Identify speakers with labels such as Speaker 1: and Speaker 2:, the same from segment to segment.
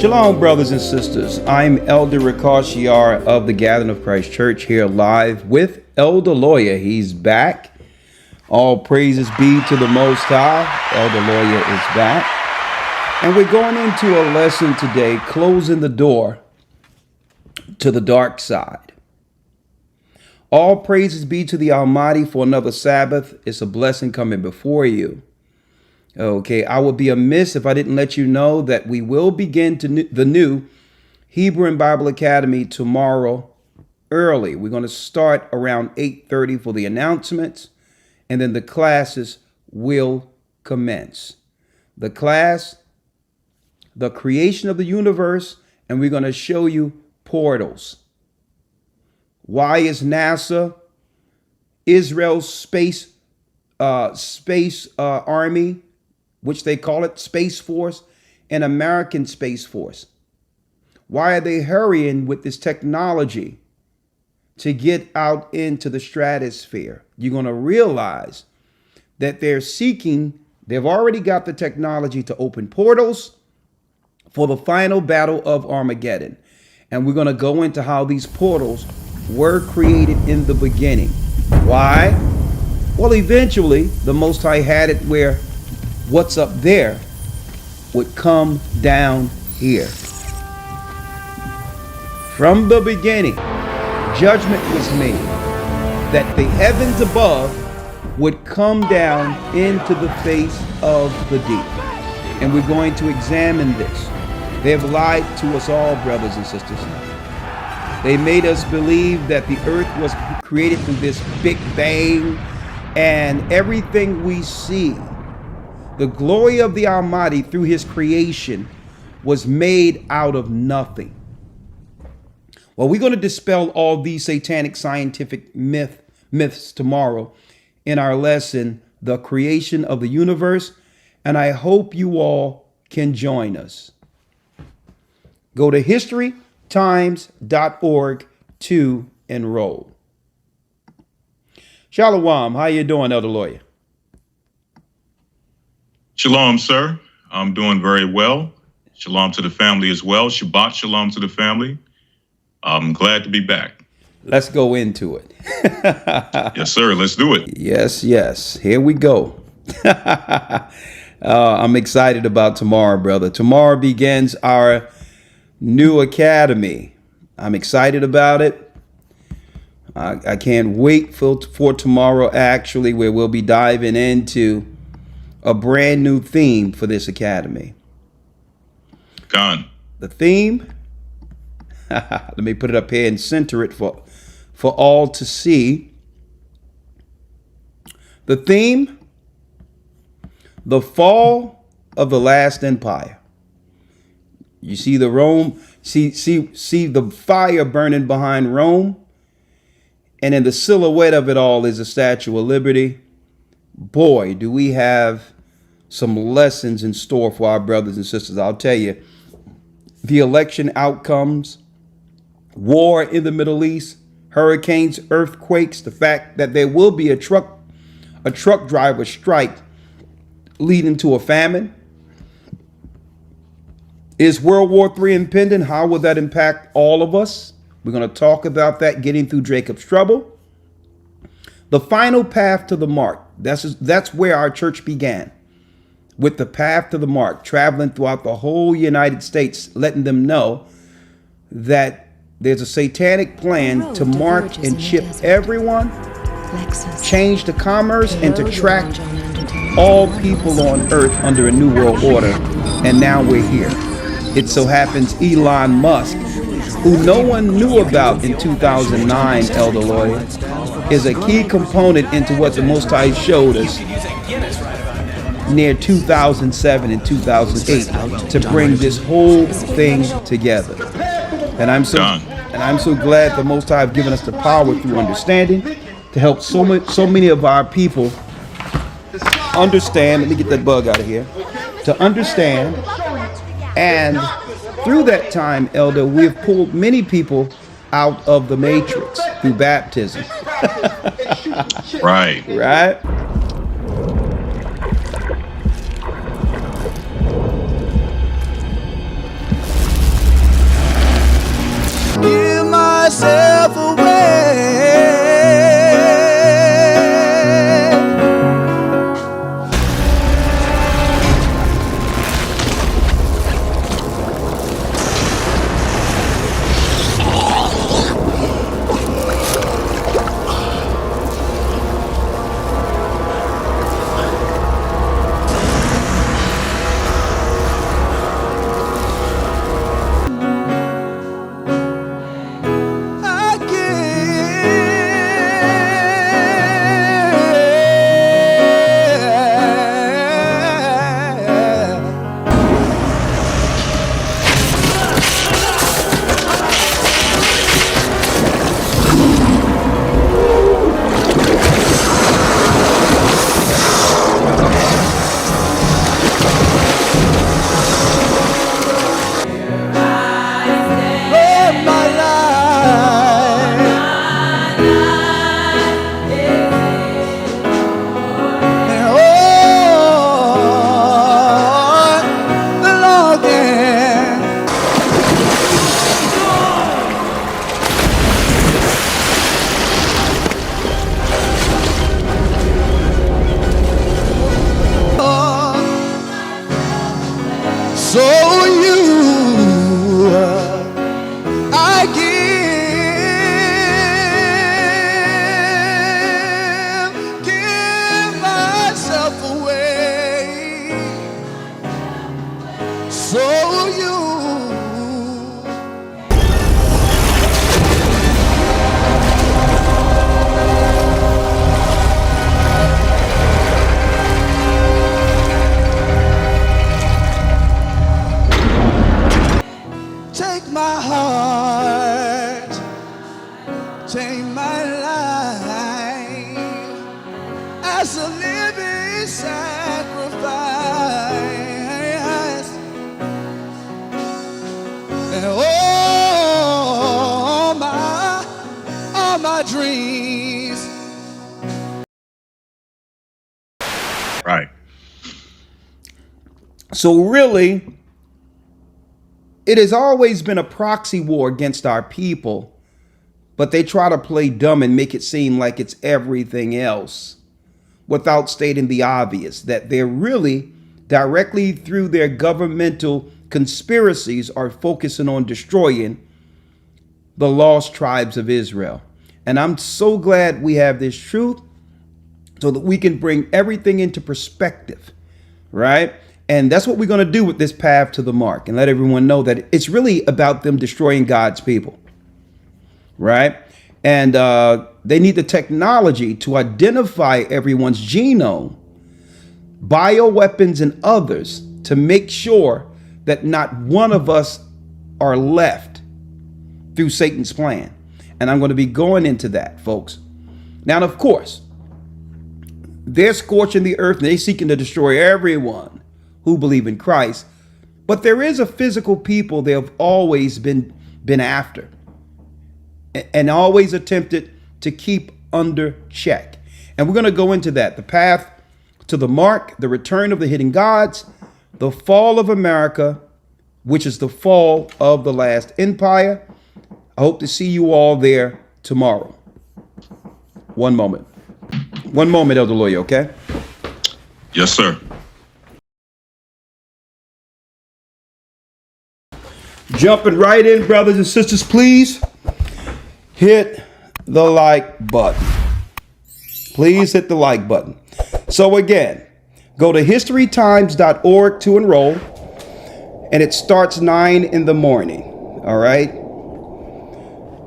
Speaker 1: Shalom, brothers and sisters. I'm Elder Rikash Yar of the Gathering of Christ Church here live with Elder Lawyer. He's back. All praises be to the Most High. Elder Lawyer is back. And we're going into a lesson today, closing the door to the dark side. All praises be to the Almighty for another Sabbath. It's a blessing coming before you. Okay, I would be amiss if I didn't let you know that we will begin the new Hebrew and Bible Academy tomorrow early. We're going to start around 8:30 for the announcements, and then the classes will commence. The class, the creation of the universe, and we're going to show you portals. Why is NASA, Israel's space army, which they call it Space Force, and American Space Force? Why are they hurrying with this technology to get out into the stratosphere? You're going to realize that they've already got the technology to open portals for the final battle of Armageddon. And we're going to go into how these portals were created in the beginning. Why? Well, eventually, the Most High had it where what's up there would come down here. From the beginning, judgment was made that the heavens above would come down into the face of the deep. And we're going to examine this. They have lied to us all, brothers and sisters. They made us believe that the earth was created through this big bang, and everything we see, the glory of the Almighty through his creation, was made out of nothing. Well, we're going to dispel all these satanic scientific myths tomorrow in our lesson, The Creation of the Universe, and I hope you all can join us. Go to historytimes.org to enroll. Shalom, how you doing, Elder Lawyer?
Speaker 2: Shalom, sir. I'm doing very well. Shalom to the family as well. Shabbat shalom to the family. I'm glad to be back.
Speaker 1: Let's go into it.
Speaker 2: Yes, sir. Let's do it.
Speaker 1: Yes. Here we go. I'm excited about tomorrow, brother. Tomorrow begins our new academy. I'm excited about it. I can't wait for tomorrow, actually, where we'll be diving into a brand new theme for this academy.
Speaker 2: Gone.
Speaker 1: The theme, let me put it up here and center it for all to see. The theme, the fall of the last empire. You see the Rome, see the fire burning behind Rome, and in the silhouette of it all is the Statue of Liberty. Boy, do we have some lessons in store for our brothers and sisters. I'll tell you, the election outcomes, war in the Middle East, hurricanes, earthquakes, the fact that there will be a truck driver strike leading to a famine. Is World War III impending? How will that impact all of us? We're going to talk about that, getting through Jacob's trouble. The final path to the mark. That's where our church began. With the path to the mark, traveling throughout the whole United States, letting them know that there's a satanic plan to mark and chip everyone, change the commerce, and to track all people on earth under a new world order. And now we're here. It so happens Elon Musk, who no one knew about in 2009, Elder Lawyer, is a key component into what the Most High showed us near 2007 and 2008 to bring this whole thing together. And I'm so glad the Most High have given us the power through understanding to help so many of our people understand. Let me get that bug out of here. To understand, and through that time, Elder, we have pulled many people out of the matrix through baptism.
Speaker 2: Right.
Speaker 3: Take my heart, take my life as a living sacrifice. And all my dreams.
Speaker 2: Right.
Speaker 1: So really, it has always been a proxy war against our people, but they try to play dumb and make it seem like it's everything else without stating the obvious, that they're really directly through their governmental conspiracies are focusing on destroying the lost tribes of Israel. And I'm so glad we have this truth so that we can bring everything into perspective, right? And that's what we're going to do with this path to the mark, and let everyone know that it's really about them destroying God's people, right? And they need the technology to identify everyone's genome, bioweapons, and others to make sure that not one of us are left through Satan's plan. And I'm going to be going into that, folks. Now, of course, they're scorching the earth and they're seeking to destroy everyone who believe in Christ. But there is a physical people they have always been after and always attempted to keep under check. And we're going to go into that. The path to the mark, the return of the hidden gods, the fall of America, which is the fall of the last empire. I hope to see you all there tomorrow. One moment. One moment, Elder Lawyer, okay?
Speaker 2: Yes, sir.
Speaker 1: Jumping right in, brothers and sisters, please hit the like button. Please hit the like button. So again, go to historytimes.org to enroll, and it starts 9 in the morning. All right.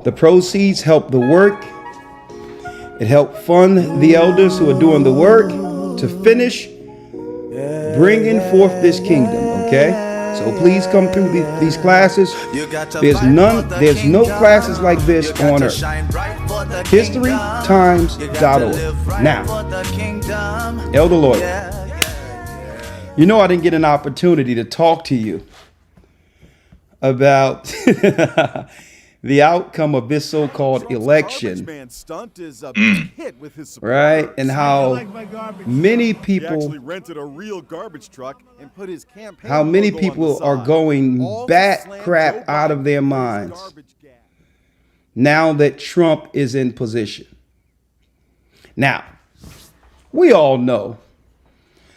Speaker 1: The proceeds help the work. It helped fund the elders who are doing the work to finish bringing forth this kingdom. Okay. So please come through these classes. There's no classes like this on earth. Historytimes.org. Now, Elder Lawyer, you know I didn't get an opportunity to talk to you about the outcome of this so-called election, right? And how many people are going bat crap out of their minds now that Trump is in position. Now, we all know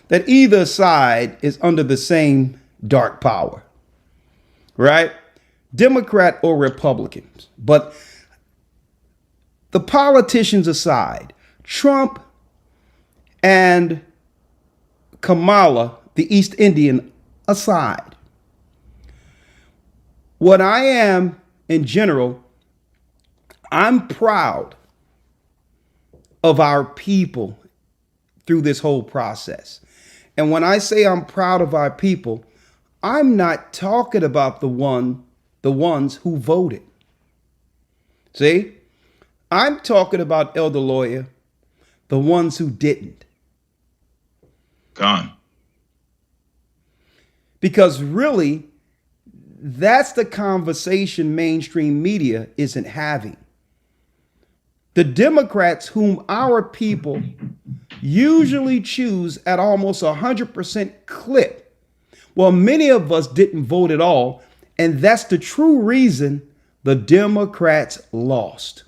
Speaker 1: that either side is under the same dark power, right? Democrat or Republicans. But the politicians aside, Trump and Kamala, the East Indian, aside, what I am in general, I'm proud of our people through this whole process. And when I say I'm proud of our people, I'm not talking about the ones who voted. See, I'm talking about, Elder Lawyer, the ones who didn't.
Speaker 2: Gone.
Speaker 1: Because really, that's the conversation mainstream media isn't having. The Democrats, whom our people usually choose at almost 100% clip, well, many of us didn't vote at all. And that's the true reason the Democrats lost.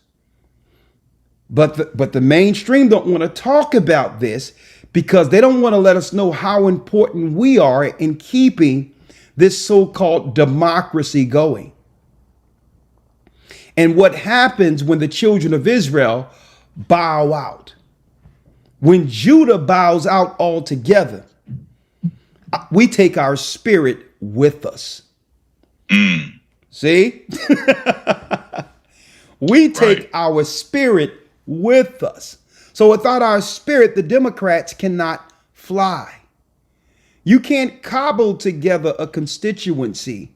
Speaker 1: But the mainstream don't want to talk about this because they don't want to let us know how important we are in keeping this so-called democracy going. And what happens when the children of Israel bow out? When Judah bows out altogether, we take our spirit with us. See? We take our spirit with us. So without our spirit, the Democrats cannot fly. You can't cobble together a constituency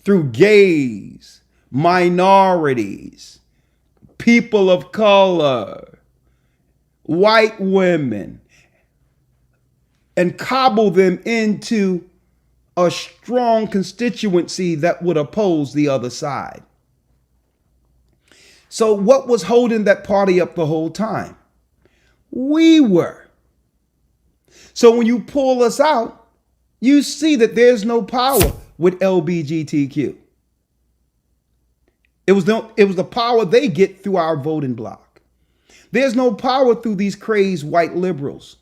Speaker 1: through gays, minorities, people of color, white women, and cobble them into a strong constituency that would oppose the other side. So what was holding that party up the whole time? We were. So when you pull us out, you see that there's no power with LBGTQ. It was the power they get through our voting bloc. There's no power through these crazed white liberals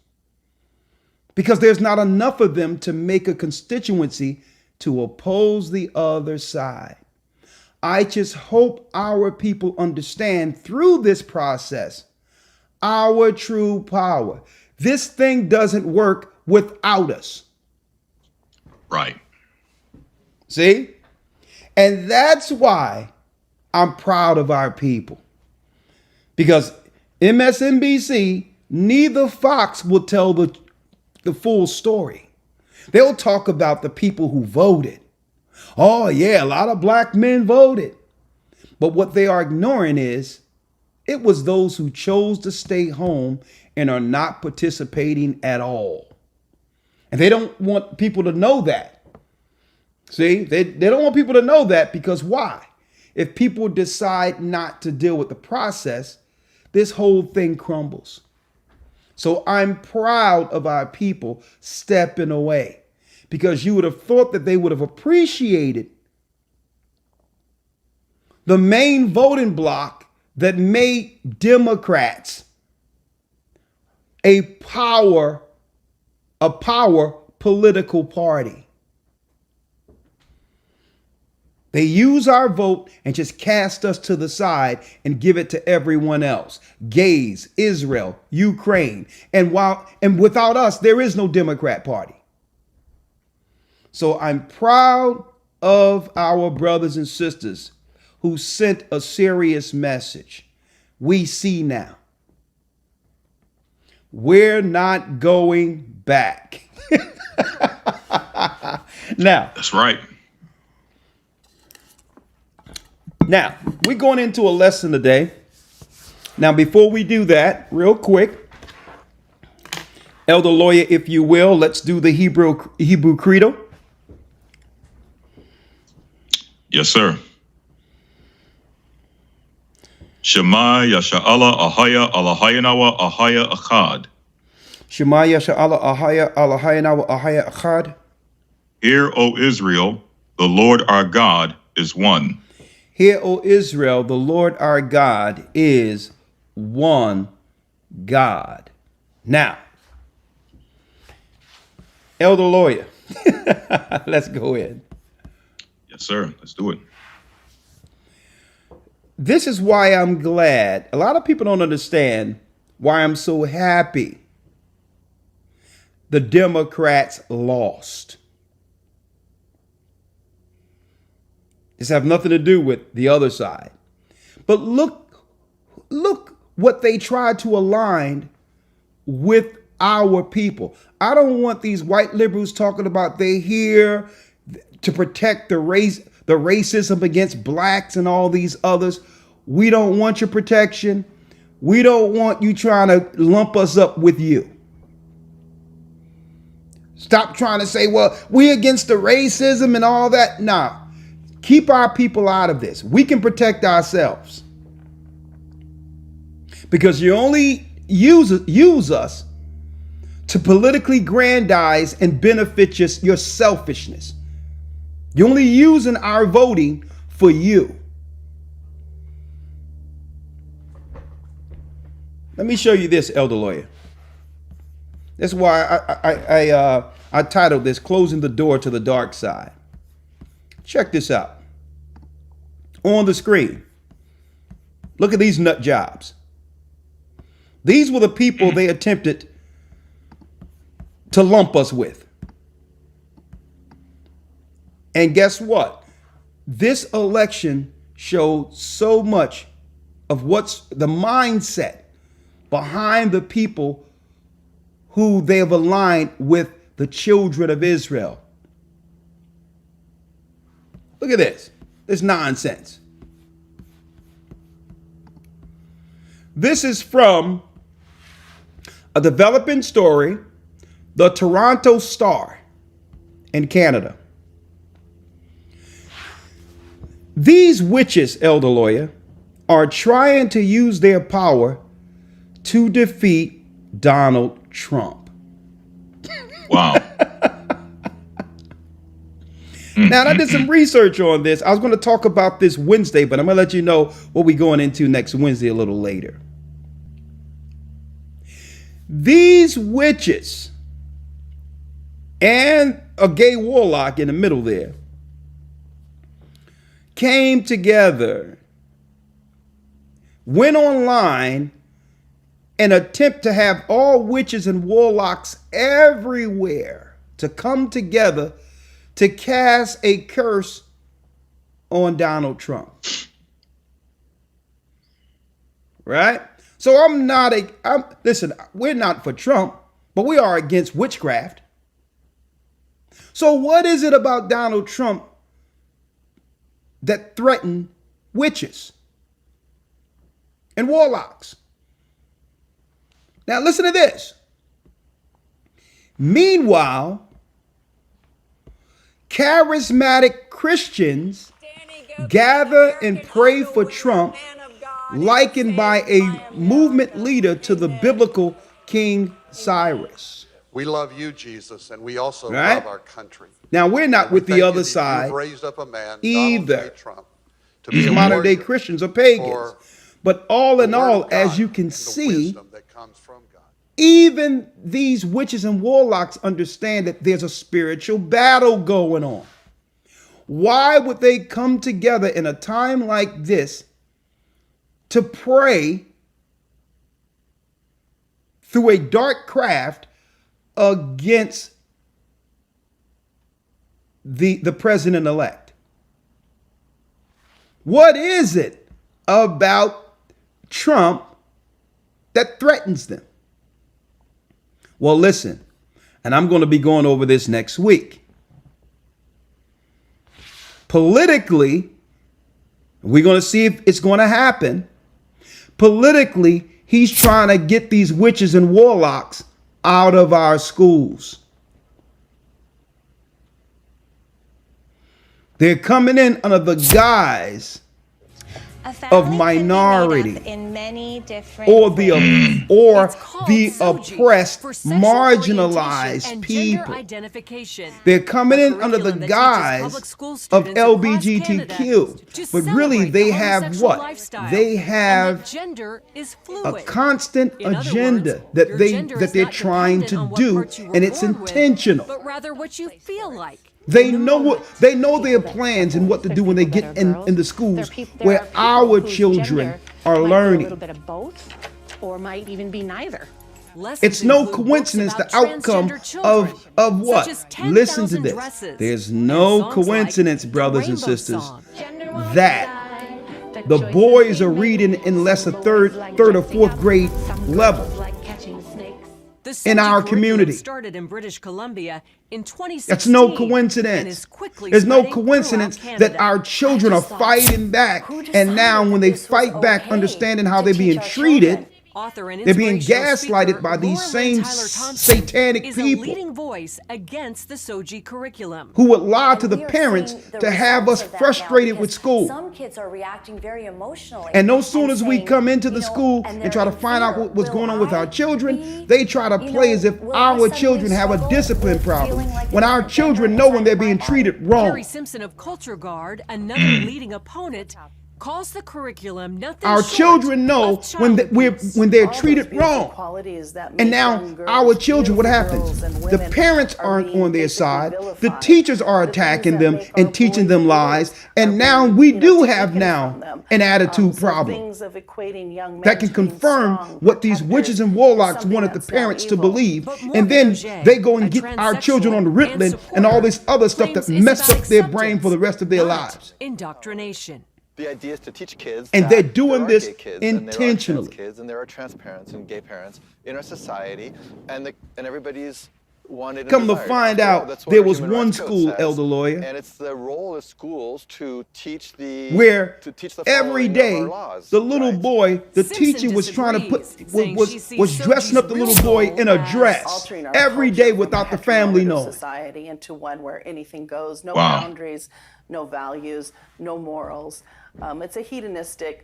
Speaker 1: because there's not enough of them to make a constituency to oppose the other side. I just hope our people understand through this process our true power. This thing doesn't work without us.
Speaker 2: Right.
Speaker 1: See? And that's why I'm proud of our people. Because MSNBC, neither Fox will tell the full story. They'll talk about the people who voted. Oh, yeah, a lot of black men voted. But what they are ignoring is it was those who chose to stay home and are not participating at all. And they don't want people to know that. See, they don't want people to know that because why? If people decide not to deal with the process, this whole thing crumbles. So I'm proud of our people stepping away because you would have thought that they would have appreciated the main voting bloc that made Democrats a power political party. They use our vote and just cast us to the side and give it to everyone else. Gays, Israel, Ukraine. And without us, there is no Democrat Party. So I'm proud of our brothers and sisters who sent a serious message. We see now. We're not going back. Now,
Speaker 2: That's right.
Speaker 1: Now, we're going into a lesson today. Now, before we do that, real quick, Elder Lawyer, if you will, let's do the Hebrew Credo.
Speaker 2: Yes, sir. Shema Yasha'Allah Ahaya Allahayanawa Ahaya Achad.
Speaker 1: Shema Yasha'Allah Ahaya Allahayanawa Ahaya Achad.
Speaker 2: Hear, O Israel, the Lord our God is one.
Speaker 1: Hear, O Israel, the Lord our God is one God. Now, Elder Lawyer, let's go in.
Speaker 2: Yes, sir. Let's do it.
Speaker 1: This is why I'm glad. A lot of people don't understand why I'm so happy the Democrats lost. This have nothing to do with the other side. But look what they tried to align with our people. I don't want these white liberals talking about they here to protect the racism against blacks and all these others. We don't want your protection. We don't want you trying to lump us up with you. Stop trying to say, well, we against the racism and all that. Nah. Keep our people out of this. We can protect ourselves. Because you only use us to politically grandize and benefit your selfishness. You're only using our voting for you. Let me show you this, Elder Lawyer. That's why I titled this Closing the Door to the Dark Side. Check this out. On the screen. Look at these nut jobs. These were the people they attempted to lump us with. And guess what? This election showed so much of what's the mindset behind the people who they have aligned with the children of Israel. Look at this. This nonsense. This is from a developing story, the Toronto Star in Canada. These witches, elder lawyer, are trying to use their power to defeat Donald Trump.
Speaker 2: Wow.
Speaker 1: Now, I did some research on this. I was going to talk about this Wednesday, but I'm going to let you know what we're going into next Wednesday a little later. These witches and a gay warlock in the middle there came together, went online, and attempt to have all witches and warlocks everywhere to come together to cast a curse on Donald Trump. Right? So listen, we're not for Trump, but we are against witchcraft. So what is it about Donald Trump that threaten witches and warlocks? Now listen to this. Meanwhile, charismatic Christians gather and pray for Trump, likened by a movement leader to the biblical King Cyrus.
Speaker 4: We love you, Jesus, and we also
Speaker 1: Right?
Speaker 4: love our country.
Speaker 1: Now, we're not
Speaker 4: And we
Speaker 1: with the
Speaker 4: thank
Speaker 1: other
Speaker 4: you that
Speaker 1: side
Speaker 4: you've raised up a man,
Speaker 1: either.
Speaker 4: Donald J. Trump, to
Speaker 1: These
Speaker 4: be a
Speaker 1: modern day
Speaker 4: warrior
Speaker 1: Christians are pagans.
Speaker 4: for
Speaker 1: But all in
Speaker 4: the word
Speaker 1: all,
Speaker 4: of
Speaker 1: as
Speaker 4: God
Speaker 1: you can
Speaker 4: and the
Speaker 1: see,
Speaker 4: wisdom that comes from God.
Speaker 1: even these witches and warlocks understand that there's a spiritual battle going on. Why would they come together in a time like this to pray through a dark craft against the president-elect? What is it about Trump that threatens them? Well, listen, and I'm going to be going over this next week. Politically, we're going to see if it's going to happen. Politically, he's trying to get these witches and warlocks out of our schools. They're coming in under the guise of minority
Speaker 5: in many different
Speaker 1: or the
Speaker 5: ways.
Speaker 1: oppressed, marginalized people. They're coming in under the guise of LGBTQ, but really they have what? They have a constant agenda that they're trying to do, and it's intentional.
Speaker 6: But rather what you feel like.
Speaker 1: They know their plans and what to do when they get in the schools where our children are learning.
Speaker 5: A little bit of both, or might even be neither.
Speaker 1: It's no coincidence the outcome of what? Listen to this. There's no coincidence, brothers and sisters, that the boys are reading in less a third or fourth grade level in our community.
Speaker 6: Started in British Columbia in 2016.
Speaker 1: That's no coincidence. There's no coincidence that our children are fighting back, and now when they fight back, understanding how they're being treated, they're being gaslighted by these same satanic people
Speaker 6: leading voice against the Soji curriculum.
Speaker 1: who would lie to the parents to have us frustrated with school.
Speaker 7: Some kids are reacting very emotionally.
Speaker 1: And no sooner as we come into the school and try to find out what's going on with our children, they try to play as if our children have a discipline problem, when our children know when they're being treated wrong.
Speaker 6: Jerry Simpson of Culture Guard, another leading opponent, calls the curriculum nothing
Speaker 1: Our
Speaker 6: short
Speaker 1: children know
Speaker 6: of
Speaker 1: when
Speaker 6: child abuse.
Speaker 1: when they're treated wrong. And now our children, what happens? The parents aren't on their side. The teachers are attacking them and teaching them lies. And now we do have now an attitude problem that can confirm what these witches and warlocks wanted the parents to believe. And then they go and get our children on Ritalin and all this other stuff that messed up their brain for the rest of their lives.
Speaker 6: Indoctrination.
Speaker 8: The idea is to teach kids
Speaker 1: and
Speaker 8: that
Speaker 1: they're doing
Speaker 8: there are
Speaker 1: this
Speaker 8: gay kids,
Speaker 1: intentionally.
Speaker 8: And there are trans kids and there are trans parents and gay parents in our society, and everybody's wanted and
Speaker 1: Come to
Speaker 8: desired.
Speaker 1: find
Speaker 8: After all,
Speaker 1: out,
Speaker 8: that's what
Speaker 1: there
Speaker 8: our
Speaker 1: was
Speaker 8: Human
Speaker 1: one
Speaker 8: Rights Code
Speaker 1: school,
Speaker 8: says.
Speaker 1: elder lawyer,
Speaker 8: And it's the role of schools to teach the
Speaker 1: where
Speaker 8: following
Speaker 1: every
Speaker 8: of
Speaker 1: day
Speaker 8: our laws.
Speaker 1: the little
Speaker 8: Right.
Speaker 1: boy, the
Speaker 6: Simpson
Speaker 1: teacher was trying to
Speaker 6: disagrees, saying
Speaker 1: was
Speaker 6: she sees
Speaker 1: was dressing up the
Speaker 6: Soji's
Speaker 1: little boy
Speaker 6: real
Speaker 1: in a
Speaker 6: goal as
Speaker 1: dress
Speaker 9: altering our
Speaker 1: every
Speaker 9: culture
Speaker 1: day
Speaker 9: from
Speaker 1: without
Speaker 9: a
Speaker 1: the family
Speaker 9: heteronormative
Speaker 1: knowing.
Speaker 9: society into one where anything goes, no
Speaker 2: Wow.
Speaker 9: boundaries, no values, no morals. It's a hedonistic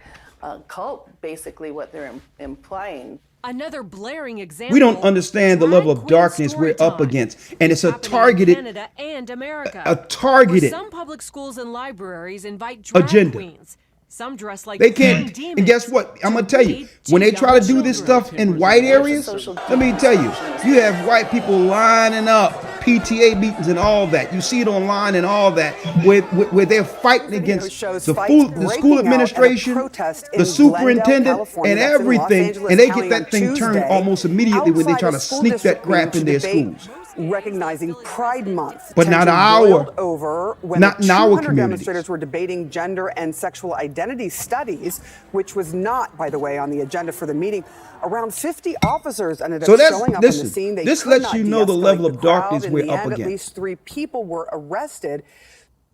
Speaker 9: cult, basically, what they're implying.
Speaker 6: Another blaring example.
Speaker 1: We don't understand the level of
Speaker 6: drag queen
Speaker 1: darkness
Speaker 6: story
Speaker 1: we're up
Speaker 6: time.
Speaker 1: against, and it's a
Speaker 6: Happening in
Speaker 1: targeted,
Speaker 6: Canada and America,
Speaker 1: a targeted
Speaker 6: where some public schools and libraries invite drag
Speaker 1: agenda.
Speaker 6: queens. Some dress like
Speaker 1: They
Speaker 6: foreign
Speaker 1: can't.
Speaker 6: demons
Speaker 1: And guess what? I'm gonna tell you,
Speaker 6: read
Speaker 1: when they
Speaker 6: to
Speaker 1: try to
Speaker 6: young
Speaker 1: do this
Speaker 6: children.
Speaker 1: stuff in white areas,
Speaker 9: social
Speaker 1: let me tell you, you have white people lining up, PTA meetings and all that. You see it online and all that, where they're fighting against the school administration, the superintendent, and everything, and they get that thing turned almost immediately when they try to sneak that crap in their schools.
Speaker 10: Recognizing Pride Month,
Speaker 1: But not
Speaker 10: tension
Speaker 1: our-
Speaker 10: boiled over when
Speaker 1: not in our
Speaker 10: 200
Speaker 1: communities.
Speaker 10: demonstrators were debating gender and sexual identity studies, which was not, by the way, on the agenda for the meeting. Around 50 officers ended up
Speaker 1: So that's-
Speaker 10: showing up
Speaker 1: listen,
Speaker 10: on the scene. They
Speaker 1: this
Speaker 10: could
Speaker 1: lets
Speaker 10: not
Speaker 1: you know the
Speaker 10: de-escalate
Speaker 1: level of
Speaker 10: crowd.
Speaker 1: darkness
Speaker 10: In
Speaker 1: we're
Speaker 10: the
Speaker 1: up
Speaker 10: end,
Speaker 1: against.
Speaker 10: At least 3 people were arrested.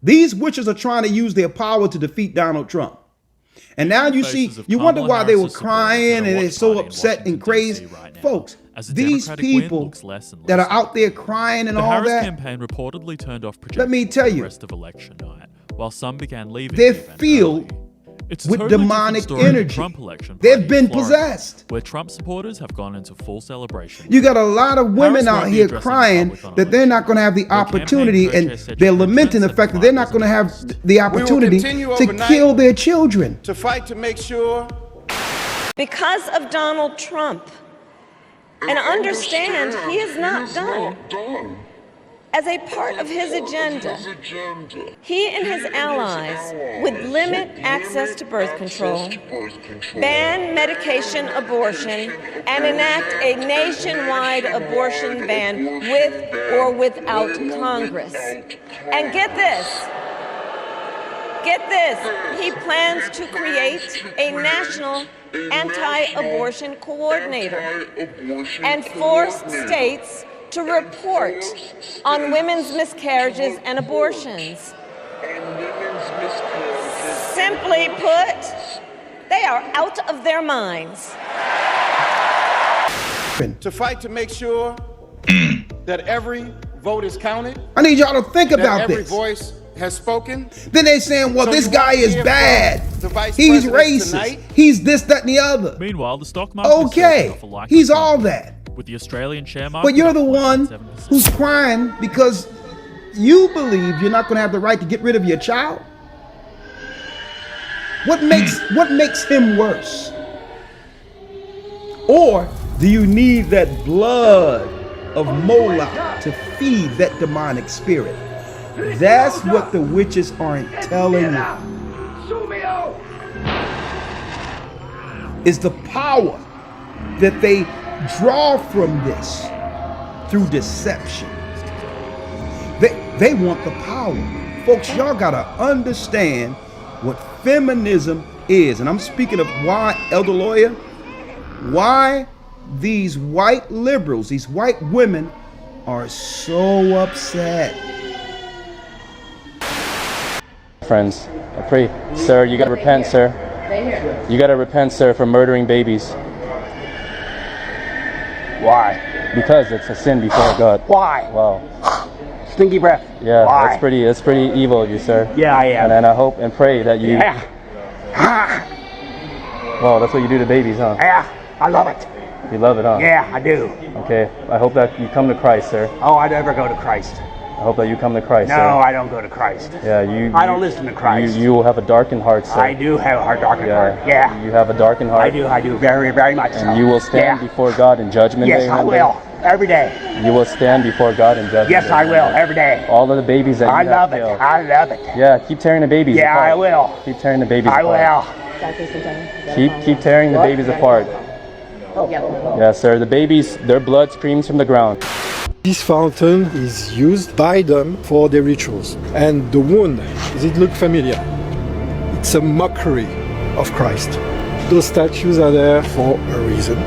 Speaker 1: These witches are trying to use their power to defeat Donald Trump. And now you see, you wonder why they were crying and they're so upset and crazy. Folks, these people that are out there crying and
Speaker 11: The
Speaker 1: all
Speaker 11: Harris
Speaker 1: that,
Speaker 11: campaign reportedly turned off
Speaker 1: let me
Speaker 11: projections
Speaker 1: tell
Speaker 11: for the
Speaker 1: you,
Speaker 11: rest of election night, while some began leaving.
Speaker 1: they're
Speaker 11: the event
Speaker 1: filled
Speaker 11: early. It's a
Speaker 1: with
Speaker 11: totally different
Speaker 1: demonic
Speaker 11: story than the
Speaker 1: energy.
Speaker 11: Trump election
Speaker 1: They've
Speaker 11: party
Speaker 1: been
Speaker 11: in Florida,
Speaker 1: possessed.
Speaker 11: where Trump supporters have gone into full celebration.
Speaker 1: you got a lot of women
Speaker 11: Harris
Speaker 1: out
Speaker 11: won't be
Speaker 1: here
Speaker 11: addressing the
Speaker 1: crying
Speaker 11: public on
Speaker 1: that they're not going to have the
Speaker 11: Their campaign
Speaker 1: opportunity, and
Speaker 11: co-chair said
Speaker 1: they're
Speaker 11: she
Speaker 1: lamenting the
Speaker 11: said
Speaker 1: fact that they're not going to have the opportunity
Speaker 12: continue
Speaker 1: to
Speaker 12: overnight
Speaker 1: kill their children.
Speaker 12: to fight to make sure
Speaker 13: because of Donald Trump. And understand, he is not done. As a part of his agenda, he and his allies would limit access to birth control, ban medication abortion, and enact a nationwide abortion ban with or without Congress. And get this, he plans to create a national anti-abortion coordinator and force states to report on women's miscarriages and abortions. Simply put, they are out of their minds.
Speaker 12: to fight to make sure that every vote is counted,
Speaker 1: I need y'all to think
Speaker 12: that
Speaker 1: about
Speaker 12: every
Speaker 1: this.
Speaker 12: voice has spoken.
Speaker 1: Then they saying, well,
Speaker 12: So
Speaker 1: this
Speaker 12: you
Speaker 1: guy
Speaker 12: wanna
Speaker 1: is
Speaker 12: hear
Speaker 1: bad.
Speaker 12: from the vice
Speaker 1: He's
Speaker 12: president
Speaker 1: racist.
Speaker 12: tonight?
Speaker 1: He's this, that, and the other.
Speaker 11: Meanwhile, the stock market is
Speaker 1: Okay,
Speaker 11: surging off a likely
Speaker 1: he's all
Speaker 11: comeback,
Speaker 1: that.
Speaker 11: with the Australian share market
Speaker 1: But you're
Speaker 11: up
Speaker 1: the one
Speaker 11: 0.7%.
Speaker 1: who's crying because you believe you're not going to have the right to get rid of your child. What makes him worse? Or do you need that blood of Moloch to feed that demonic spirit? That's what the witches aren't telling you. Is the power that they draw from this through deception. They want the power. Folks, y'all gotta understand what feminism is. And I'm speaking of why, elder lawyer, why these white liberals, these white women are so upset.
Speaker 14: Friends, I pray, sir, you gotta repent, sir. You gotta repent, sir, for murdering babies.
Speaker 15: Why?
Speaker 14: Because it's a sin before God.
Speaker 15: Why?
Speaker 14: Wow.
Speaker 15: Stinky breath.
Speaker 14: Yeah,
Speaker 15: Why?
Speaker 14: that's pretty evil of you, sir.
Speaker 15: Yeah, I am.
Speaker 14: And I hope and pray that you.
Speaker 15: Yeah.
Speaker 14: Well, that's what you do to babies, huh?
Speaker 15: Yeah, I love it.
Speaker 14: You love it, huh?
Speaker 15: Yeah, I do.
Speaker 14: Okay, I hope that you come to Christ, sir.
Speaker 15: Oh, I never go to Christ.
Speaker 14: I hope that you come to Christ,
Speaker 15: No,
Speaker 14: sir.
Speaker 15: I don't go to Christ.
Speaker 14: Yeah, you.
Speaker 15: I don't listen to Christ.
Speaker 14: You will have a darkened heart, sir.
Speaker 15: I do have a darkened heart. Yeah.
Speaker 14: You have a darkened heart.
Speaker 15: I do very, very much so.
Speaker 14: And you will stand before God in judgment
Speaker 15: Yes,
Speaker 14: day.
Speaker 15: I
Speaker 14: one day.
Speaker 15: will. Every day.
Speaker 14: You will stand before God in judgment
Speaker 15: Yes,
Speaker 14: day.
Speaker 15: I
Speaker 14: one
Speaker 15: will.
Speaker 14: day.
Speaker 15: Every day.
Speaker 14: All of the babies that
Speaker 15: I
Speaker 14: you
Speaker 15: love
Speaker 14: have
Speaker 15: it.
Speaker 14: killed.
Speaker 15: I love it.
Speaker 14: Yeah, keep tearing the babies
Speaker 15: Yeah,
Speaker 14: apart.
Speaker 15: I will.
Speaker 14: Keep tearing the babies
Speaker 15: I
Speaker 14: apart.
Speaker 15: will.
Speaker 14: Keep tearing the babies apart. Yeah, sir. The babies, their blood screams from the ground.
Speaker 16: This fountain is used by them for their rituals. And the wound, does it look familiar? It's a mockery of Christ. Those statues are there for a reason.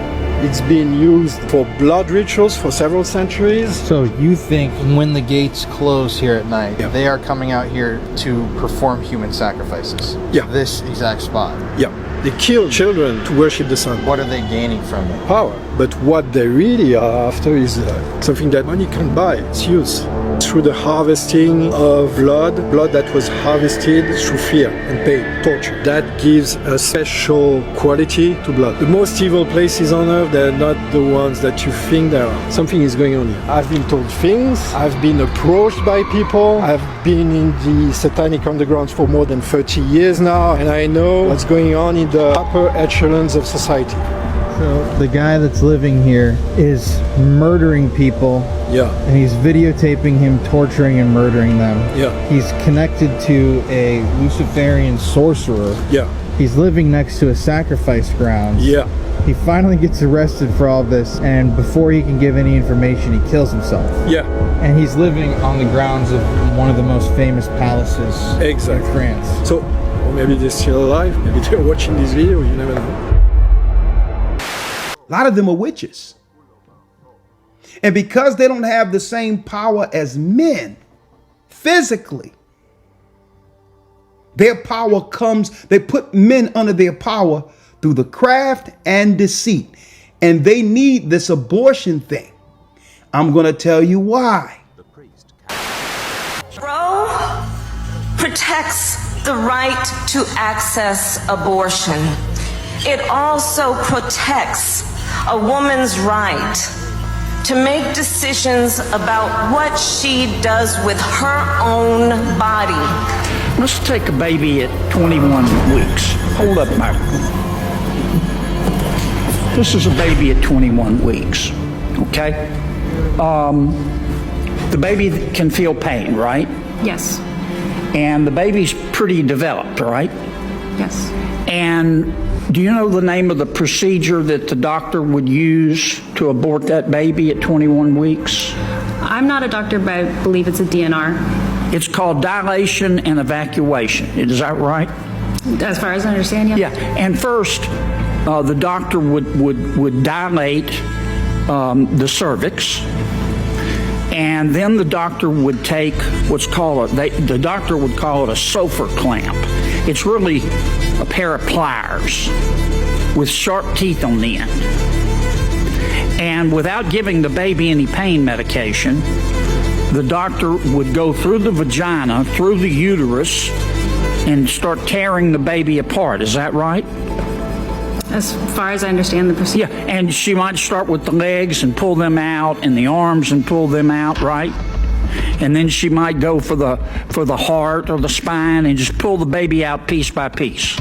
Speaker 16: It's been used for blood rituals for several centuries.
Speaker 17: So you think when the gates close here at night, they are coming out here to perform human sacrifices?
Speaker 16: Yeah.
Speaker 17: This exact spot?
Speaker 16: Yeah. They kill children to worship the sun.
Speaker 17: What are they gaining from it?
Speaker 16: Power. But what they really are after is something that money can't buy. It's use. Through the harvesting of blood that was harvested through fear and pain, torture. That gives a special quality to blood. The most evil places on earth, they're not the ones that you think they are. Something is going on here. I've been told things, I've been approached by people, I've been in the satanic underground for more than 30 years now, and I know what's going on in the upper echelons of society.
Speaker 17: So the guy that's living here is murdering people.
Speaker 16: Yeah.
Speaker 17: And he's videotaping him torturing and murdering them.
Speaker 16: Yeah.
Speaker 17: He's connected to a Luciferian sorcerer.
Speaker 16: Yeah.
Speaker 17: He's living next to a sacrifice ground.
Speaker 16: Yeah.
Speaker 17: He finally gets arrested for all this, and before he can give any information, he kills himself.
Speaker 16: Yeah.
Speaker 17: And he's living on the grounds of one of the most famous palaces in France.
Speaker 16: So, or maybe they're still alive, maybe they're watching this video, you never know.
Speaker 1: A lot of them are witches. And because they don't have the same power as men physically, their power comes, they put men under their power through the craft and deceit. And they need this abortion thing. I'm going to tell you why.
Speaker 13: Roe protects the right to access abortion. It also protects a woman's right to make decisions about what she does with her own body.
Speaker 15: Let's take a baby at 21 weeks. Hold up, Mike. This is a baby at 21 weeks, okay? The baby can feel pain, right?
Speaker 18: Yes.
Speaker 15: And the baby's pretty developed, right?
Speaker 18: Yes.
Speaker 15: And do you know the name of the procedure that the doctor would use to abort that baby at 21 weeks?
Speaker 18: I'm not a doctor, but I believe it's a DNR.
Speaker 15: It's called dilation and evacuation. Is that right?
Speaker 18: As far as I understand, yeah.
Speaker 15: Yeah. And first, the doctor would dilate the cervix, and then the doctor would take what's called the doctor would call it a Sofer clamp. It's really a pair of pliers with sharp teeth on the end. And without giving the baby any pain medication, the doctor would go through the vagina, through the uterus, and start tearing the baby apart. Is that right?
Speaker 18: As far as I understand the procedure.
Speaker 15: Yeah, and she might start with the legs and pull them out, and the arms and pull them out, right? And then she might go for the heart or the spine and just pull the baby out piece by piece.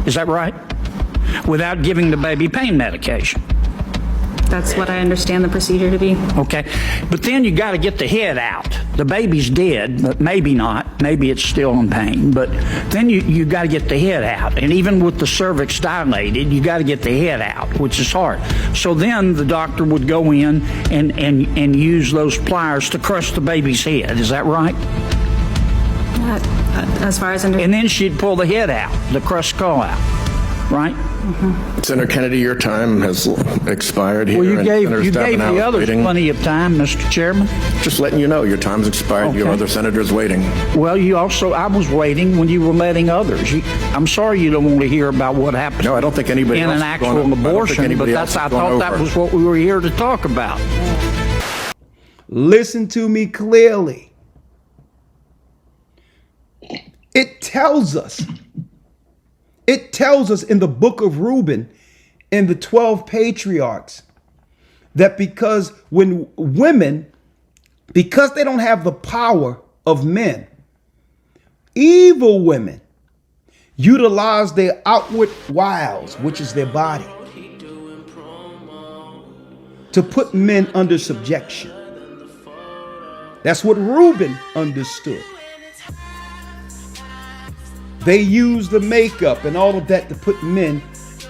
Speaker 15: Is that right? Without giving the baby pain medication.
Speaker 18: That's what I understand the procedure to be.
Speaker 15: Okay, but then you got to get the head out. The baby's dead, but maybe not. Maybe it's still in pain, but then you got to get the head out. And even with the cervix dilated, you got to get the head out, which is hard. So then the doctor would go in and use those pliers to crush the baby's head. Is that right?
Speaker 18: As far as I understand.
Speaker 15: And then she'd pull the head out, the crushed skull out, right?
Speaker 18: Mm-hmm.
Speaker 19: Senator Kennedy, your time has expired here.
Speaker 15: Well, you gave
Speaker 19: Senator
Speaker 15: the others plenty of time, Mr. Chairman.
Speaker 19: Just letting you know, your time's expired.
Speaker 15: Okay.
Speaker 19: You have other senators waiting.
Speaker 15: Well, I was waiting when you were letting others. I'm sorry you don't want to hear about what happened.
Speaker 19: No, I don't think anybody
Speaker 15: in
Speaker 19: else
Speaker 15: an
Speaker 19: is
Speaker 15: actual
Speaker 19: going to,
Speaker 15: abortion, but I thought that was what we were here to talk about.
Speaker 1: Listen to me clearly. It tells us in the book of Reuben, in the 12 patriarchs, that because when women, because they don't have the power of men, evil women utilize their outward wiles, which is their body, to put men under subjection. That's what Reuben understood. They use the makeup and all of that to put men